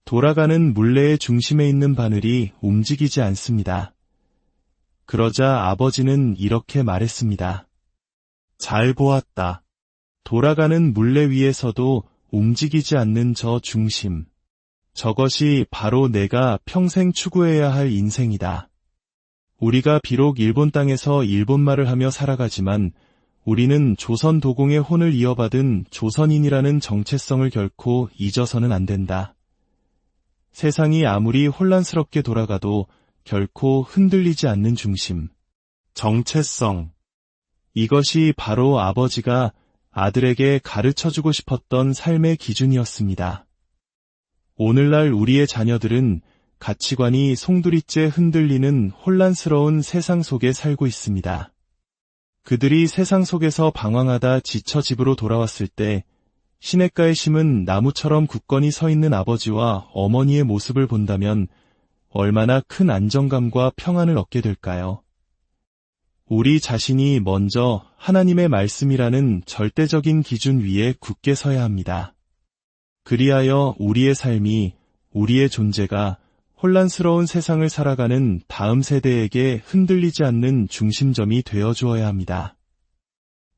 돌아가는 물레의 중심에 있는 바늘이 움직이지 않습니다. 그러자 아버지는 이렇게 말했습니다. 잘 보았다. 돌아가는 물레 위에서도 움직이지 않는 저 중심. 저것이 바로 내가 평생 추구해야 할 인생이다. 우리가 비록 일본 땅에서 일본말을 하며 살아가지만 우리는 조선 도공의 혼을 이어받은 조선인이라는 정체성을 결코 잊어서는 안 된다. 세상이 아무리 혼란스럽게 돌아가도 결코 흔들리지 않는 중심, 정체성. 이것이 바로 아버지가 아들에게 가르쳐주고 싶었던 삶의 기준이었습니다. 오늘날 우리의 자녀들은 가치관이 송두리째 흔들리는 혼란스러운 세상 속에 살고 있습니다. 그들이 세상 속에서 방황하다 지쳐 집으로 돌아왔을 때 시냇가에 심은 나무처럼 굳건히 서 있는 아버지와 어머니의 모습을 본다면 얼마나 큰 안정감과 평안을 얻게 될까요? 우리 자신이 먼저 하나님의 말씀이라는 절대적인 기준 위에 굳게 서야 합니다. 그리하여 우리의 삶이, 우리의 존재가 혼란스러운 세상을 살아가는 다음 세대에게 흔들리지 않는 중심점이 되어 주어야 합니다.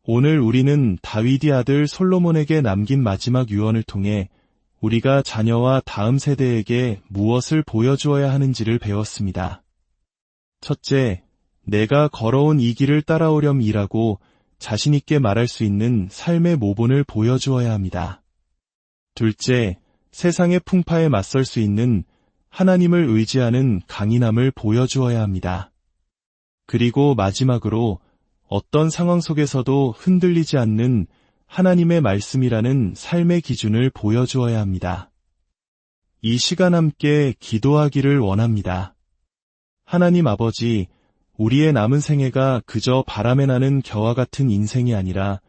오늘 우리는 다윗의 아들 솔로몬에게 남긴 마지막 유언을 통해 우리가 자녀와 다음 세대에게 무엇을 보여주어야 하는지를 배웠습니다. 첫째, 내가 걸어온 이 길을 따라오렴이라고 자신있게 말할 수 있는 삶의 모본을 보여주어야 합니다. 둘째, 세상의 풍파에 맞설 수 있는 하나님을 의지하는 강인함을 보여주어야 합니다. 그리고 마지막으로 어떤 상황 속에서도 흔들리지 않는 하나님의 말씀이라는 삶의 기준을 보여주어야 합니다. 이 시간 함께 기도하기를 원합니다. 하나님 아버지, 우리의 남은 생애가 그저 바람에 나는 겨와 같은 인생이 아니라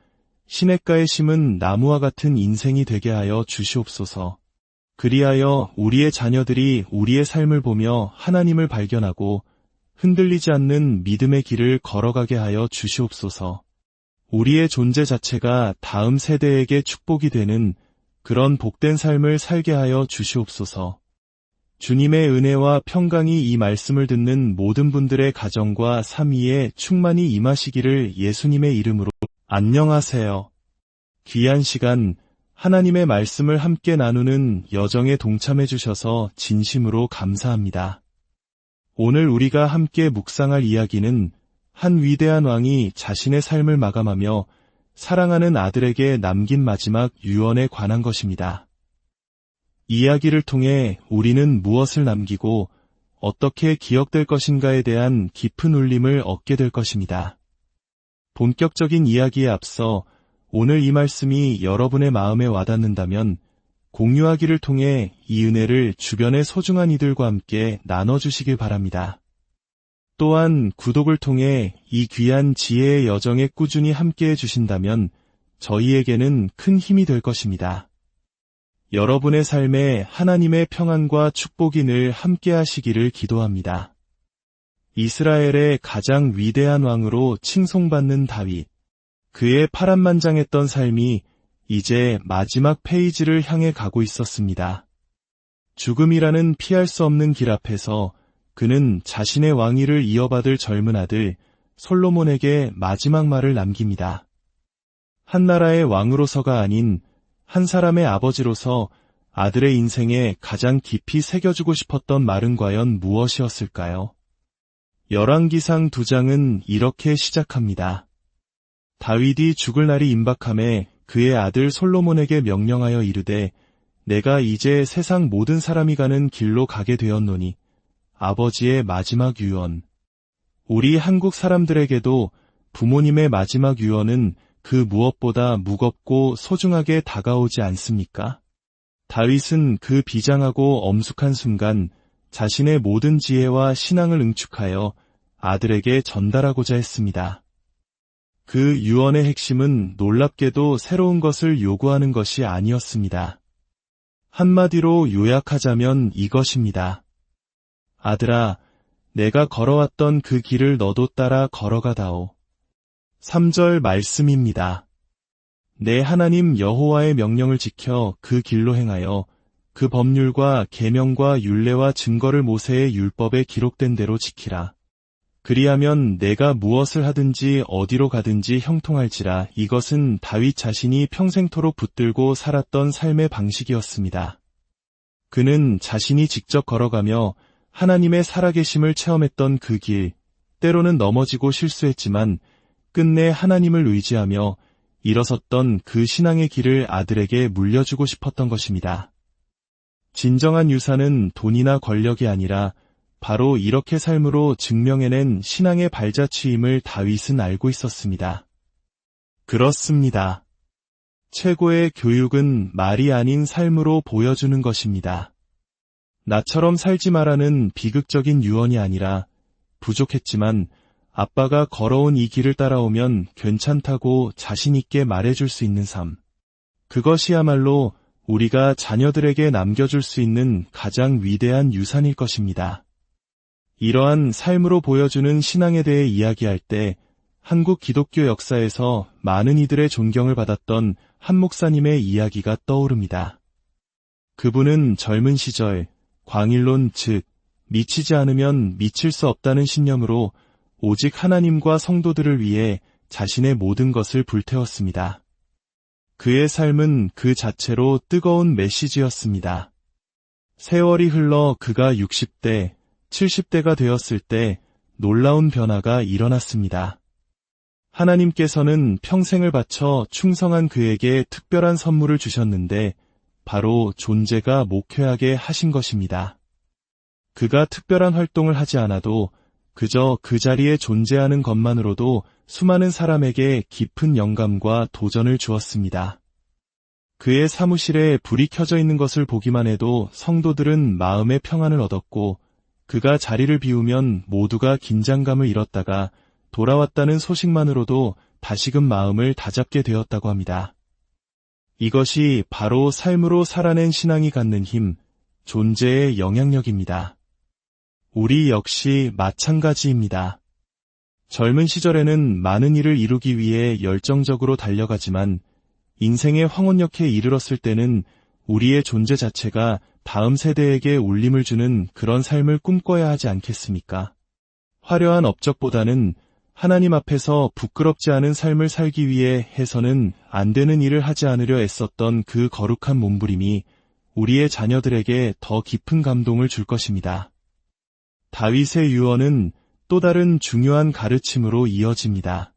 시냇가에 심은 나무와 같은 인생이 되게 하여 주시옵소서. 그리하여 우리의 자녀들이 우리의 삶을 보며 하나님을 발견하고 흔들리지 않는 믿음의 길을 걸어가게 하여 주시옵소서. 우리의 존재 자체가 다음 세대에게 축복이 되는 그런 복된 삶을 살게 하여 주시옵소서. 주님의 은혜와 평강이 이 말씀을 듣는 모든 분들의 가정과 삶 위에 충만히 임하시기를 예수님의 이름으로. 안녕하세요. 귀한 시간, 하나님의 말씀을 함께 나누는 여정에 동참해 주셔서 진심으로 감사합니다. 오늘 우리가 함께 묵상할 이야기는 한 위대한 왕이 자신의 삶을 마감하며 사랑하는 아들에게 남긴 마지막 유언에 관한 것입니다. 이야기를 통해 우리는 무엇을 남기고 어떻게 기억될 것인가에 대한 깊은 울림을 얻게 될 것입니다. 본격적인 이야기에 앞서 오늘 이 말씀이 여러분의 마음에 와닿는다면 공유하기를 통해 이 은혜를 주변의 소중한 이들과 함께 나눠주시길 바랍니다. 또한 구독을 통해 이 귀한 지혜의 여정에 꾸준히 함께해 주신다면 저희에게는 큰 힘이 될 것입니다. 여러분의 삶에 하나님의 평안과 축복이 늘 함께하시기를 기도합니다. 이스라엘의 가장 위대한 왕으로 칭송받는 다윗, 그의 파란만장했던 삶이 이제 마지막 페이지를 향해 가고 있었습니다. 죽음이라는 피할 수 없는 길 앞에서 그는 자신의 왕위를 이어받을 젊은 아들 솔로몬에게 마지막 말을 남깁니다. 한 나라의 왕으로서가 아닌 한 사람의 아버지로서 아들의 인생에 가장 깊이 새겨주고 싶었던 말은 과연 무엇이었을까요? 열왕기상 2장은 이렇게 시작합니다. 다윗이 죽을 날이 임박함에 그의 아들 솔로몬에게 명령하여 이르되 내가 이제 세상 모든 사람이 가는 길로 가게 되었노니 아버지의 마지막 유언. 우리 한국 사람들에게도 부모님의 마지막 유언은 그 무엇보다 무겁고 소중하게 다가오지 않습니까? 다윗은 그 비장하고 엄숙한 순간 자신의 모든 지혜와 신앙을 응축하여 아들에게 전달하고자 했습니다. 그 유언의 핵심은 놀랍게도 새로운 것을 요구하는 것이 아니었습니다. 한마디로 요약하자면 이것입니다. 아들아, 내가 걸어왔던 그 길을 너도 따라 걸어가다오. 3절 말씀입니다. 내 하나님 여호와의 명령을 지켜 그 길로 행하여 그 법률과 계명과 율례와 증거를 모세의 율법에 기록된 대로 지키라. 그리하면 내가 무엇을 하든지 어디로 가든지 형통할지라. 이것은 다윗 자신이 평생토록 붙들고 살았던 삶의 방식이었습니다. 그는 자신이 직접 걸어가며 하나님의 살아계심을 체험했던 그 길, 때로는 넘어지고 실수했지만 끝내 하나님을 의지하며 일어섰던 그 신앙의 길을 아들에게 물려주고 싶었던 것입니다. 진정한 유산은 돈이나 권력이 아니라 바로 이렇게 삶으로 증명해낸 신앙의 발자취임을 다윗은 알고 있었습니다. 그렇습니다. 최고의 교육은 말이 아닌 삶으로 보여주는 것입니다. 나처럼 살지 마라는 비극적인 유언이 아니라 부족했지만 아빠가 걸어온 이 길을 따라오면 괜찮다고 자신있게 말해줄 수 있는 삶. 그것이야말로 우리가 자녀들에게 남겨줄 수 있는 가장 위대한 유산일 것입니다. 이러한 삶으로 보여주는 신앙에 대해 이야기할 때 한국 기독교 역사에서 많은 이들의 존경을 받았던 한 목사님의 이야기가 떠오릅니다. 그분은 젊은 시절 광일론 즉 미치지 않으면 미칠 수 없다는 신념으로 오직 하나님과 성도들을 위해 자신의 모든 것을 불태웠습니다. 그의 삶은 그 자체로 뜨거운 메시지였습니다. 세월이 흘러 그가 60대, 70대가 되었을 때 놀라운 변화가 일어났습니다. 하나님께서는 평생을 바쳐 충성한 그에게 특별한 선물을 주셨는데 바로 존재가 목회하게 하신 것입니다. 그가 특별한 활동을 하지 않아도 그저 그 자리에 존재하는 것만으로도 수많은 사람에게 깊은 영감과 도전을 주었습니다. 그의 사무실에 불이 켜져 있는 것을 보기만 해도 성도들은 마음의 평안을 얻었고 그가 자리를 비우면 모두가 긴장감을 잃었다가 돌아왔다는 소식만으로도 다시금 마음을 다잡게 되었다고 합니다. 이것이 바로 삶으로 살아낸 신앙이 갖는 힘, 존재의 영향력입니다. 우리 역시 마찬가지입니다. 젊은 시절에는 많은 일을 이루기 위해 열정적으로 달려가지만 인생의 황혼역에 이르렀을 때는 우리의 존재 자체가 다음 세대에게 울림을 주는 그런 삶을 꿈꿔야 하지 않겠습니까? 화려한 업적보다는 하나님 앞에서 부끄럽지 않은 삶을 살기 위해 해서는 안 되는 일을 하지 않으려 애썼던 그 거룩한 몸부림이 우리의 자녀들에게 더 깊은 감동을 줄 것입니다. 다윗의 유언은 또 다른 중요한 가르침으로 이어집니다.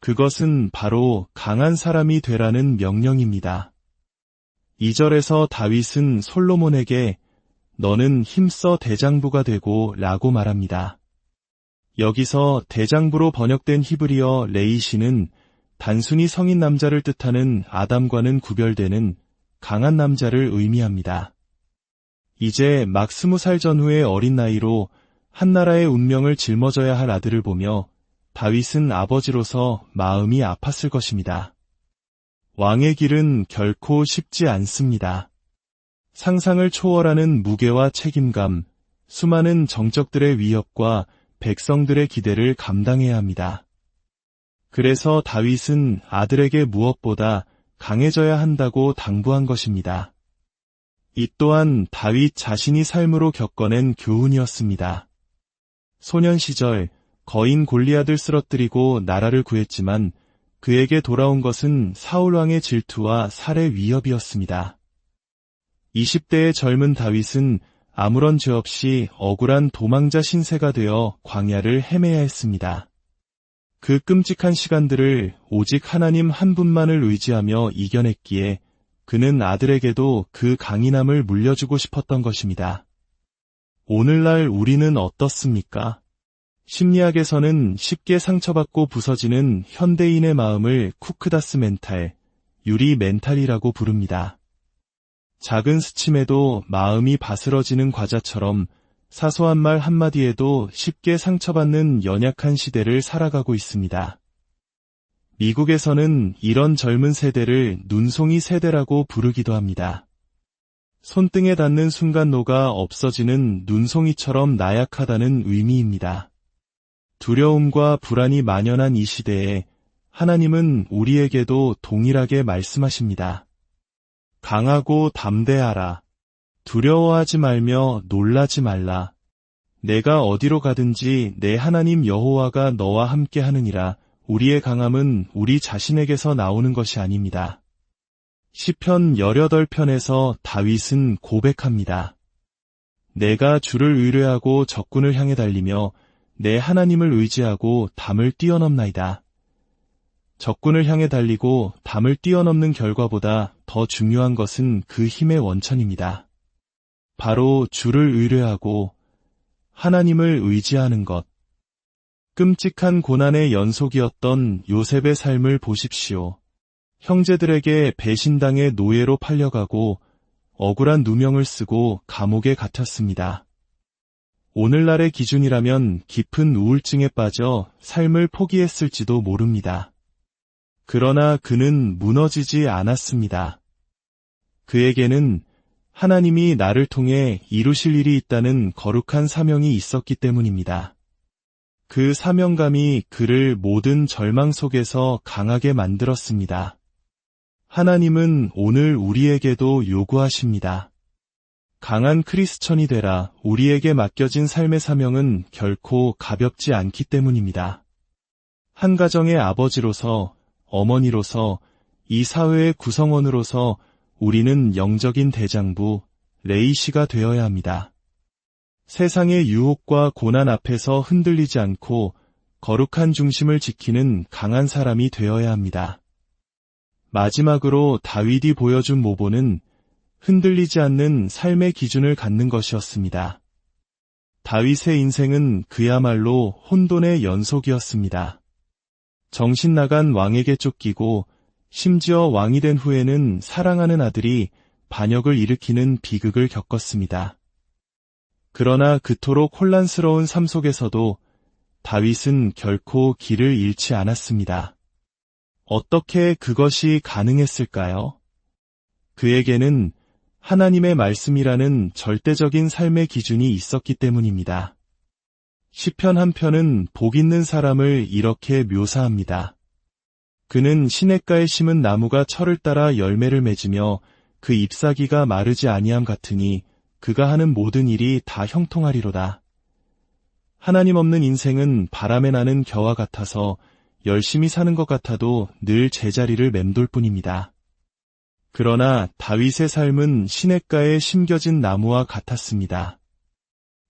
그것은 바로 강한 사람이 되라는 명령입니다. 2절에서 다윗은 솔로몬에게 너는 힘써 대장부가 되고 라고 말합니다. 여기서 대장부로 번역된 히브리어 레이시는 단순히 성인 남자를 뜻하는 아담과는 구별되는 강한 남자를 의미합니다. 이제 막 20살 전후의 어린 나이로 한 나라의 운명을 짊어져야 할 아들을 보며 다윗은 아버지로서 마음이 아팠을 것입니다. 왕의 길은 결코 쉽지 않습니다. 상상을 초월하는 무게와 책임감, 수많은 정적들의 위협과 백성들의 기대를 감당해야 합니다. 그래서 다윗은 아들에게 무엇보다 강해져야 한다고 당부한 것입니다. 이 또한 다윗 자신이 삶으로 겪어낸 교훈이었습니다. 소년 시절 거인 골리앗을 쓰러뜨리고 나라를 구했지만 그에게 돌아온 것은 사울왕의 질투와 살해 위협이었습니다. 20대의 젊은 다윗은 아무런 죄 없이 억울한 도망자 신세가 되어 광야를 헤매야 했습니다. 그 끔찍한 시간들을 오직 하나님 한 분만을 의지하며 이겨냈기에 그는 아들에게도 그 강인함을 물려주고 싶었던 것입니다. 오늘날 우리는 어떻습니까? 심리학에서는 쉽게 상처받고 부서지는 현대인의 마음을 쿠크다스 멘탈, 유리 멘탈이라고 부릅니다. 작은 스침에도 마음이 바스러지는 과자처럼 사소한 말 한마디에도 쉽게 상처받는 연약한 시대를 살아가고 있습니다. 미국에서는 이런 젊은 세대를 눈송이 세대라고 부르기도 합니다. 손등에 닿는 순간 녹아 없어지는 눈송이처럼 나약하다는 의미입니다. 두려움과 불안이 만연한 이 시대에 하나님은 우리에게도 동일하게 말씀하십니다. 강하고 담대하라. 두려워하지 말며 놀라지 말라. 내가 어디로 가든지 내 하나님 여호와가 너와 함께 하느니라. 우리의 강함은 우리 자신에게서 나오는 것이 아닙니다. 시편 18편에서 다윗은 고백합니다. 내가 주를 의뢰하고 적군을 향해 달리며 내 하나님을 의지하고 담을 뛰어넘나이다. 적군을 향해 달리고 담을 뛰어넘는 결과보다 더 중요한 것은 그 힘의 원천입니다. 바로 주를 의뢰하고 하나님을 의지하는 것. 끔찍한 고난의 연속이었던 요셉의 삶을 보십시오. 형제들에게 배신당해 노예로 팔려가고 억울한 누명을 쓰고 감옥에 갇혔습니다. 오늘날의 기준이라면 깊은 우울증에 빠져 삶을 포기했을지도 모릅니다. 그러나 그는 무너지지 않았습니다. 그에게는 하나님이 나를 통해 이루실 일이 있다는 거룩한 사명이 있었기 때문입니다. 그 사명감이 그를 모든 절망 속에서 강하게 만들었습니다. 하나님은 오늘 우리에게도 요구하십니다. 강한 크리스천이 되라. 우리에게 맡겨진 삶의 사명은 결코 가볍지 않기 때문입니다. 한 가정의 아버지로서, 어머니로서, 이 사회의 구성원으로서 우리는 영적인 대장부, 레이시가 되어야 합니다. 세상의 유혹과 고난 앞에서 흔들리지 않고 거룩한 중심을 지키는 강한 사람이 되어야 합니다. 마지막으로 다윗이 보여준 모본은 흔들리지 않는 삶의 기준을 갖는 것이었습니다. 다윗의 인생은 그야말로 혼돈의 연속이었습니다. 정신 나간 왕에게 쫓기고 심지어 왕이 된 후에는 사랑하는 아들이 반역을 일으키는 비극을 겪었습니다. 그러나 그토록 혼란스러운 삶 속에서도 다윗은 결코 길을 잃지 않았습니다. 어떻게 그것이 가능했을까요? 그에게는 하나님의 말씀이라는 절대적인 삶의 기준이 있었기 때문입니다. 시편 한 편은 복 있는 사람을 이렇게 묘사합니다. 그는 시냇가에 심은 나무가 철을 따라 열매를 맺으며 그 잎사귀가 마르지 아니함 같으니 그가 하는 모든 일이 다 형통하리로다. 하나님 없는 인생은 바람에 나는 겨와 같아서 열심히 사는 것 같아도 늘 제자리를 맴돌 뿐입니다. 그러나 다윗의 삶은 시냇가에 심겨진 나무와 같았습니다.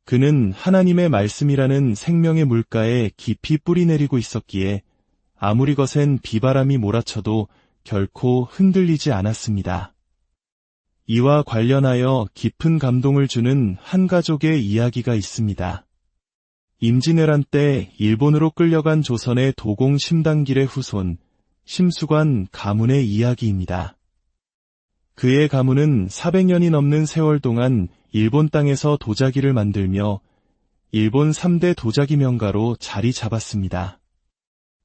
그는 하나님의 말씀이라는 생명의 물가에 깊이 뿌리 내리고 있었기에 아무리 거센 비바람이 몰아쳐도 결코 흔들리지 않았습니다. 이와 관련하여 깊은 감동을 주는 한 가족의 이야기가 있습니다. 임진왜란 때 일본으로 끌려간 조선의 도공 심당길의 후손 심수관 가문의 이야기입니다. 그의 가문은 400년이 넘는 세월 동안 일본 땅에서 도자기를 만들며 일본 3대 도자기 명가로 자리 잡았습니다.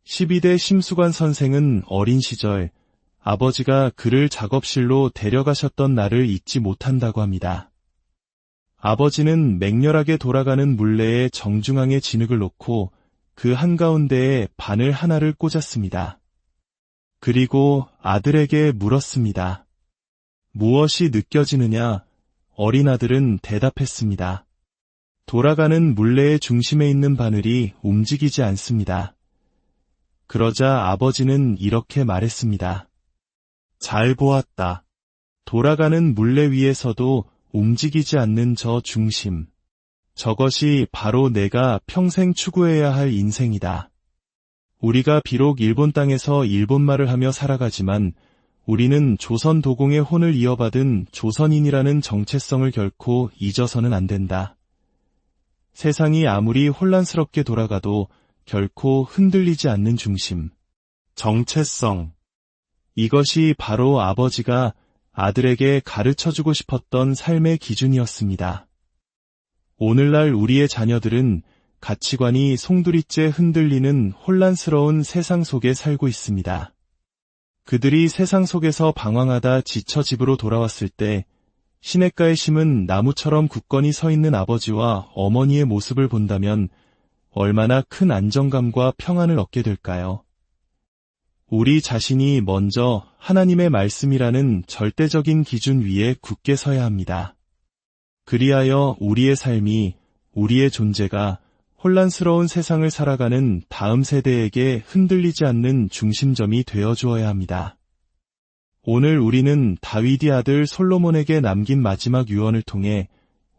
12대 심수관 선생은 어린 시절 아버지가 그를 작업실로 데려가셨던 날을 잊지 못한다고 합니다. 아버지는 맹렬하게 돌아가는 물레에 정중앙에 진흙을 놓고 그 한가운데에 바늘 하나를 꽂았습니다. 그리고 아들에게 물었습니다. 무엇이 느껴지느냐? 어린 아들은 대답했습니다. 돌아가는 물레의 중심에 있는 바늘이 움직이지 않습니다. 그러자 아버지는 이렇게 말했습니다. 잘 보았다. 돌아가는 물레 위에서도 움직이지 않는 저 중심. 저것이 바로 내가 평생 추구해야 할 인생이다. 우리가 비록 일본 땅에서 일본말을 하며 살아가지만 우리는 조선 도공의 혼을 이어받은 조선인이라는 정체성을 결코 잊어서는 안 된다. 세상이 아무리 혼란스럽게 돌아가도 결코 흔들리지 않는 중심, 정체성. 이것이 바로 아버지가 아들에게 가르쳐주고 싶었던 삶의 기준이었습니다. 오늘날 우리의 자녀들은 가치관이 송두리째 흔들리는 혼란스러운 세상 속에 살고 있습니다. 그들이 세상 속에서 방황하다 지쳐 집으로 돌아왔을 때 시냇가에 심은 나무처럼 굳건히 서 있는 아버지와 어머니의 모습을 본다면 얼마나 큰 안정감과 평안을 얻게 될까요? 우리 자신이 먼저 하나님의 말씀이라는 절대적인 기준 위에 굳게 서야 합니다. 그리하여 우리의 삶이, 우리의 존재가 혼란스러운 세상을 살아가는 다음 세대에게 흔들리지 않는 중심점이 되어 주어야 합니다. 오늘 우리는 다윗의 아들 솔로몬에게 남긴 마지막 유언을 통해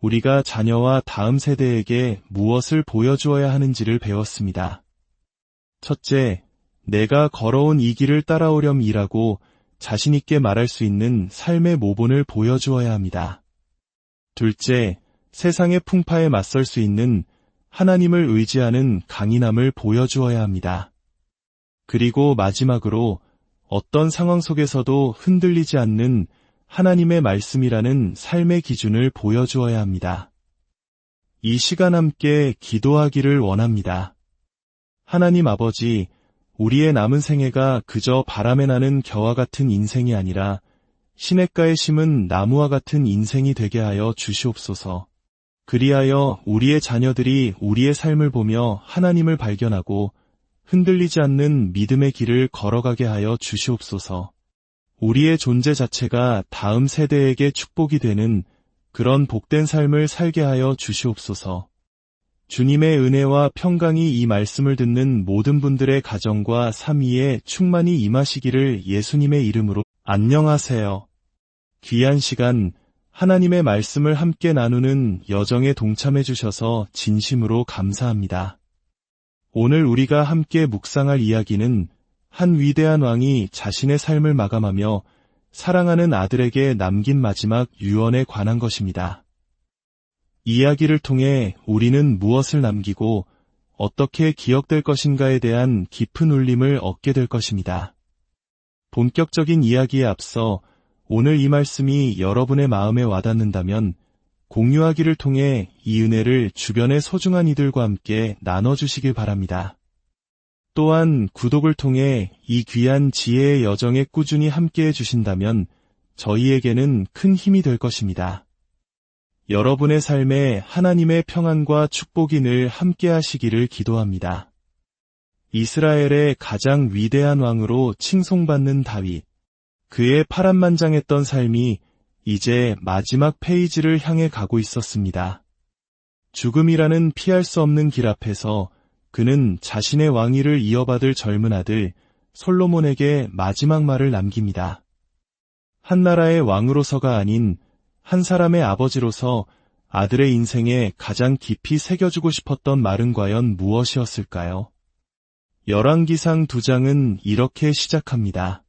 우리가 자녀와 다음 세대에게 무엇을 보여주어야 하는지를 배웠습니다. 첫째, 내가 걸어온 이 길을 따라오렴이라고 자신있게 말할 수 있는 삶의 모본을 보여주어야 합니다. 둘째, 세상의 풍파에 맞설 수 있는 하나님을 의지하는 강인함을 보여주어야 합니다. 그리고 마지막으로 어떤 상황 속에서도 흔들리지 않는 하나님의 말씀이라는 삶의 기준을 보여주어야 합니다. 이 시간 함께 기도하기를 원합니다. 하나님 아버지, 우리의 남은 생애가 그저 바람에 나는 겨와 같은 인생이 아니라 시냇가에 심은 나무와 같은 인생이 되게 하여 주시옵소서. 그리하여 우리의 자녀들이 우리의 삶을 보며 하나님을 발견하고 흔들리지 않는 믿음의 길을 걸어가게 하여 주시옵소서. 우리의 존재 자체가 다음 세대에게 축복이 되는 그런 복된 삶을 살게 하여 주시옵소서. 주님의 은혜와 평강이 이 말씀을 듣는 모든 분들의 가정과 삶 위에 충만히 임하시기를 예수님의 이름으로. 안녕하세요. 귀한 시간 하나님의 말씀을 함께 나누는 여정에 동참해 주셔서 진심으로 감사합니다. 오늘 우리가 함께 묵상할 이야기는 한 위대한 왕이 자신의 삶을 마감하며 사랑하는 아들에게 남긴 마지막 유언에 관한 것입니다. 이야기를 통해 우리는 무엇을 남기고 어떻게 기억될 것인가에 대한 깊은 울림을 얻게 될 것입니다. 본격적인 이야기에 앞서 오늘 이 말씀이 여러분의 마음에 와닿는다면 공유하기를 통해 이 은혜를 주변의 소중한 이들과 함께 나눠주시길 바랍니다. 또한 구독을 통해 이 귀한 지혜의 여정에 꾸준히 함께해 주신다면 저희에게는 큰 힘이 될 것입니다. 여러분의 삶에 하나님의 평안과 축복이 늘 함께하시기를 기도합니다. 이스라엘의 가장 위대한 왕으로 칭송받는 다윗. 그의 파란만장했던 삶이 이제 마지막 페이지를 향해 가고 있었습니다. 죽음이라는 피할 수 없는 길 앞에서 그는 자신의 왕위를 이어받을 젊은 아들 솔로몬에게 마지막 말을 남깁니다. 한 나라의 왕으로서가 아닌 한 사람의 아버지로서 아들의 인생에 가장 깊이 새겨주고 싶었던 말은 과연 무엇이었을까요? 열왕기상 2장은 이렇게 시작합니다.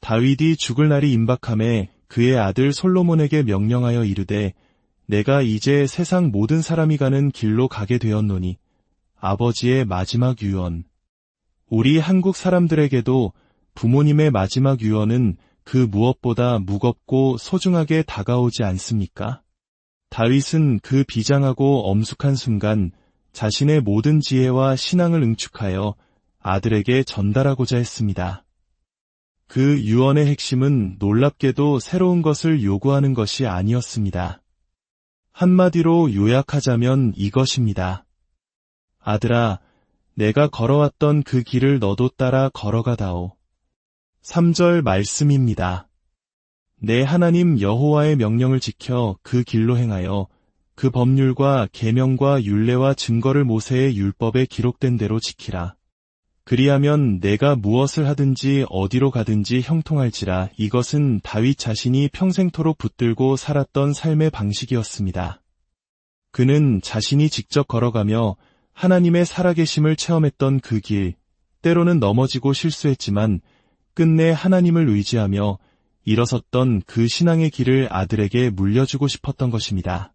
다윗이 죽을 날이 임박함에 그의 아들 솔로몬에게 명령하여 이르되 내가 이제 세상 모든 사람이 가는 길로 가게 되었노니 아버지의 마지막 유언. 우리 한국 사람들에게도 부모님의 마지막 유언은 그 무엇보다 무겁고 소중하게 다가오지 않습니까? 다윗은 그 비장하고 엄숙한 순간 자신의 모든 지혜와 신앙을 응축하여 아들에게 전달하고자 했습니다. 그 유언의 핵심은 놀랍게도 새로운 것을 요구하는 것이 아니었습니다. 한마디로 요약하자면 이것입니다. 아들아, 내가 걸어왔던 그 길을 너도 따라 걸어가다오. 3절 말씀입니다. 내 하나님 여호와의 명령을 지켜 그 길로 행하여 그 법률과 계명과 율례와 증거를 모세의 율법에 기록된 대로 지키라. 그리하면 내가 무엇을 하든지 어디로 가든지 형통할지라. 이것은 다윗 자신이 평생토록 붙들고 살았던 삶의 방식이었습니다. 그는 자신이 직접 걸어가며 하나님의 살아계심을 체험했던 그 길, 때로는 넘어지고 실수했지만 끝내 하나님을 의지하며 일어섰던 그 신앙의 길을 아들에게 물려주고 싶었던 것입니다.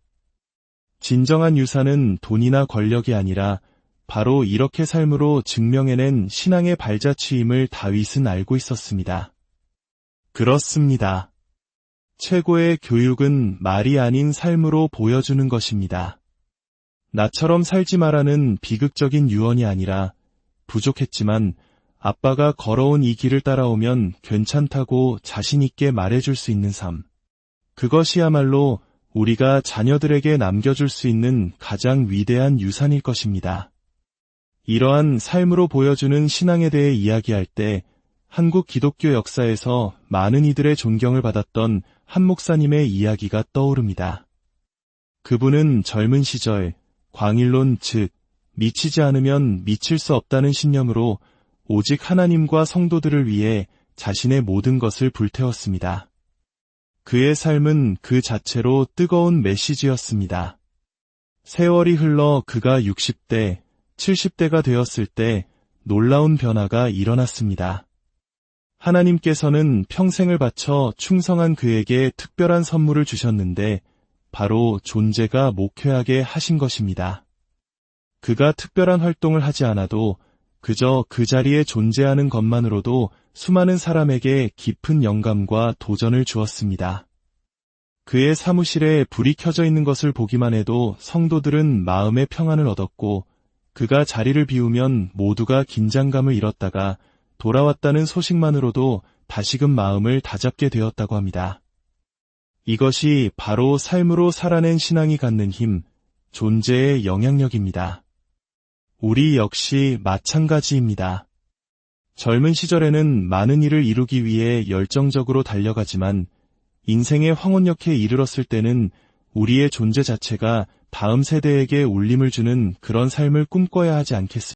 진정한 유산은 돈이나 권력이 아니라 바로 이렇게 삶으로 증명해낸 신앙의 발자취임을 다윗은 알고 있었습니다. 그렇습니다. 최고의 교육은 말이 아닌 삶으로 보여주는 것입니다. 나처럼 살지 마라는 비극적인 유언이 아니라 부족했지만 아빠가 걸어온 이 길을 따라오면 괜찮다고 자신 있게 말해줄 수 있는 삶. 그것이야말로 우리가 자녀들에게 남겨줄 수 있는 가장 위대한 유산일 것입니다. 이러한 삶으로 보여주는 신앙에 대해 이야기할 때 한국 기독교 역사에서 많은 이들의 존경을 받았던 한 목사님의 이야기가 떠오릅니다. 그분은 젊은 시절 광일론 즉 미치지 않으면 미칠 수 없다는 신념으로 오직 하나님과 성도들을 위해 자신의 모든 것을 불태웠습니다. 그의 삶은 그 자체로 뜨거운 메시지였습니다. 세월이 흘러 그가 60대, 70대가 되었을 때 놀라운 변화가 일어났습니다. 하나님께서는 평생을 바쳐 충성한 그에게 특별한 선물을 주셨는데 바로 존재가 목회하게 하신 것입니다. 그가 특별한 활동을 하지 않아도 그저 그 자리에 존재하는 것만으로도 수많은 사람에게 깊은 영감과 도전을 주었습니다. 그의 사무실에 불이 켜져 있는 것을 보기만 해도 성도들은 마음의 평안을 얻었고 그가 자리를 비우면 모두가 긴장감을 잃었다가 돌아왔다는 소식만으로도 다시금 마음을 다잡게 되었다고 합니다. 이것이 바로 삶으로 살아낸 신앙이 갖는 힘, 존재의 영향력입니다. 우리 역시 마찬가지입니다. 젊은 시절에는 많은 일을 이루기 위해 열정적으로 달려가지만 인생의 황혼역에 이르렀을 때는 우리의 존재 자체가 다음 세대에게 울림을 주는 그런 삶을 꿈꿔야 하지 않겠습니까?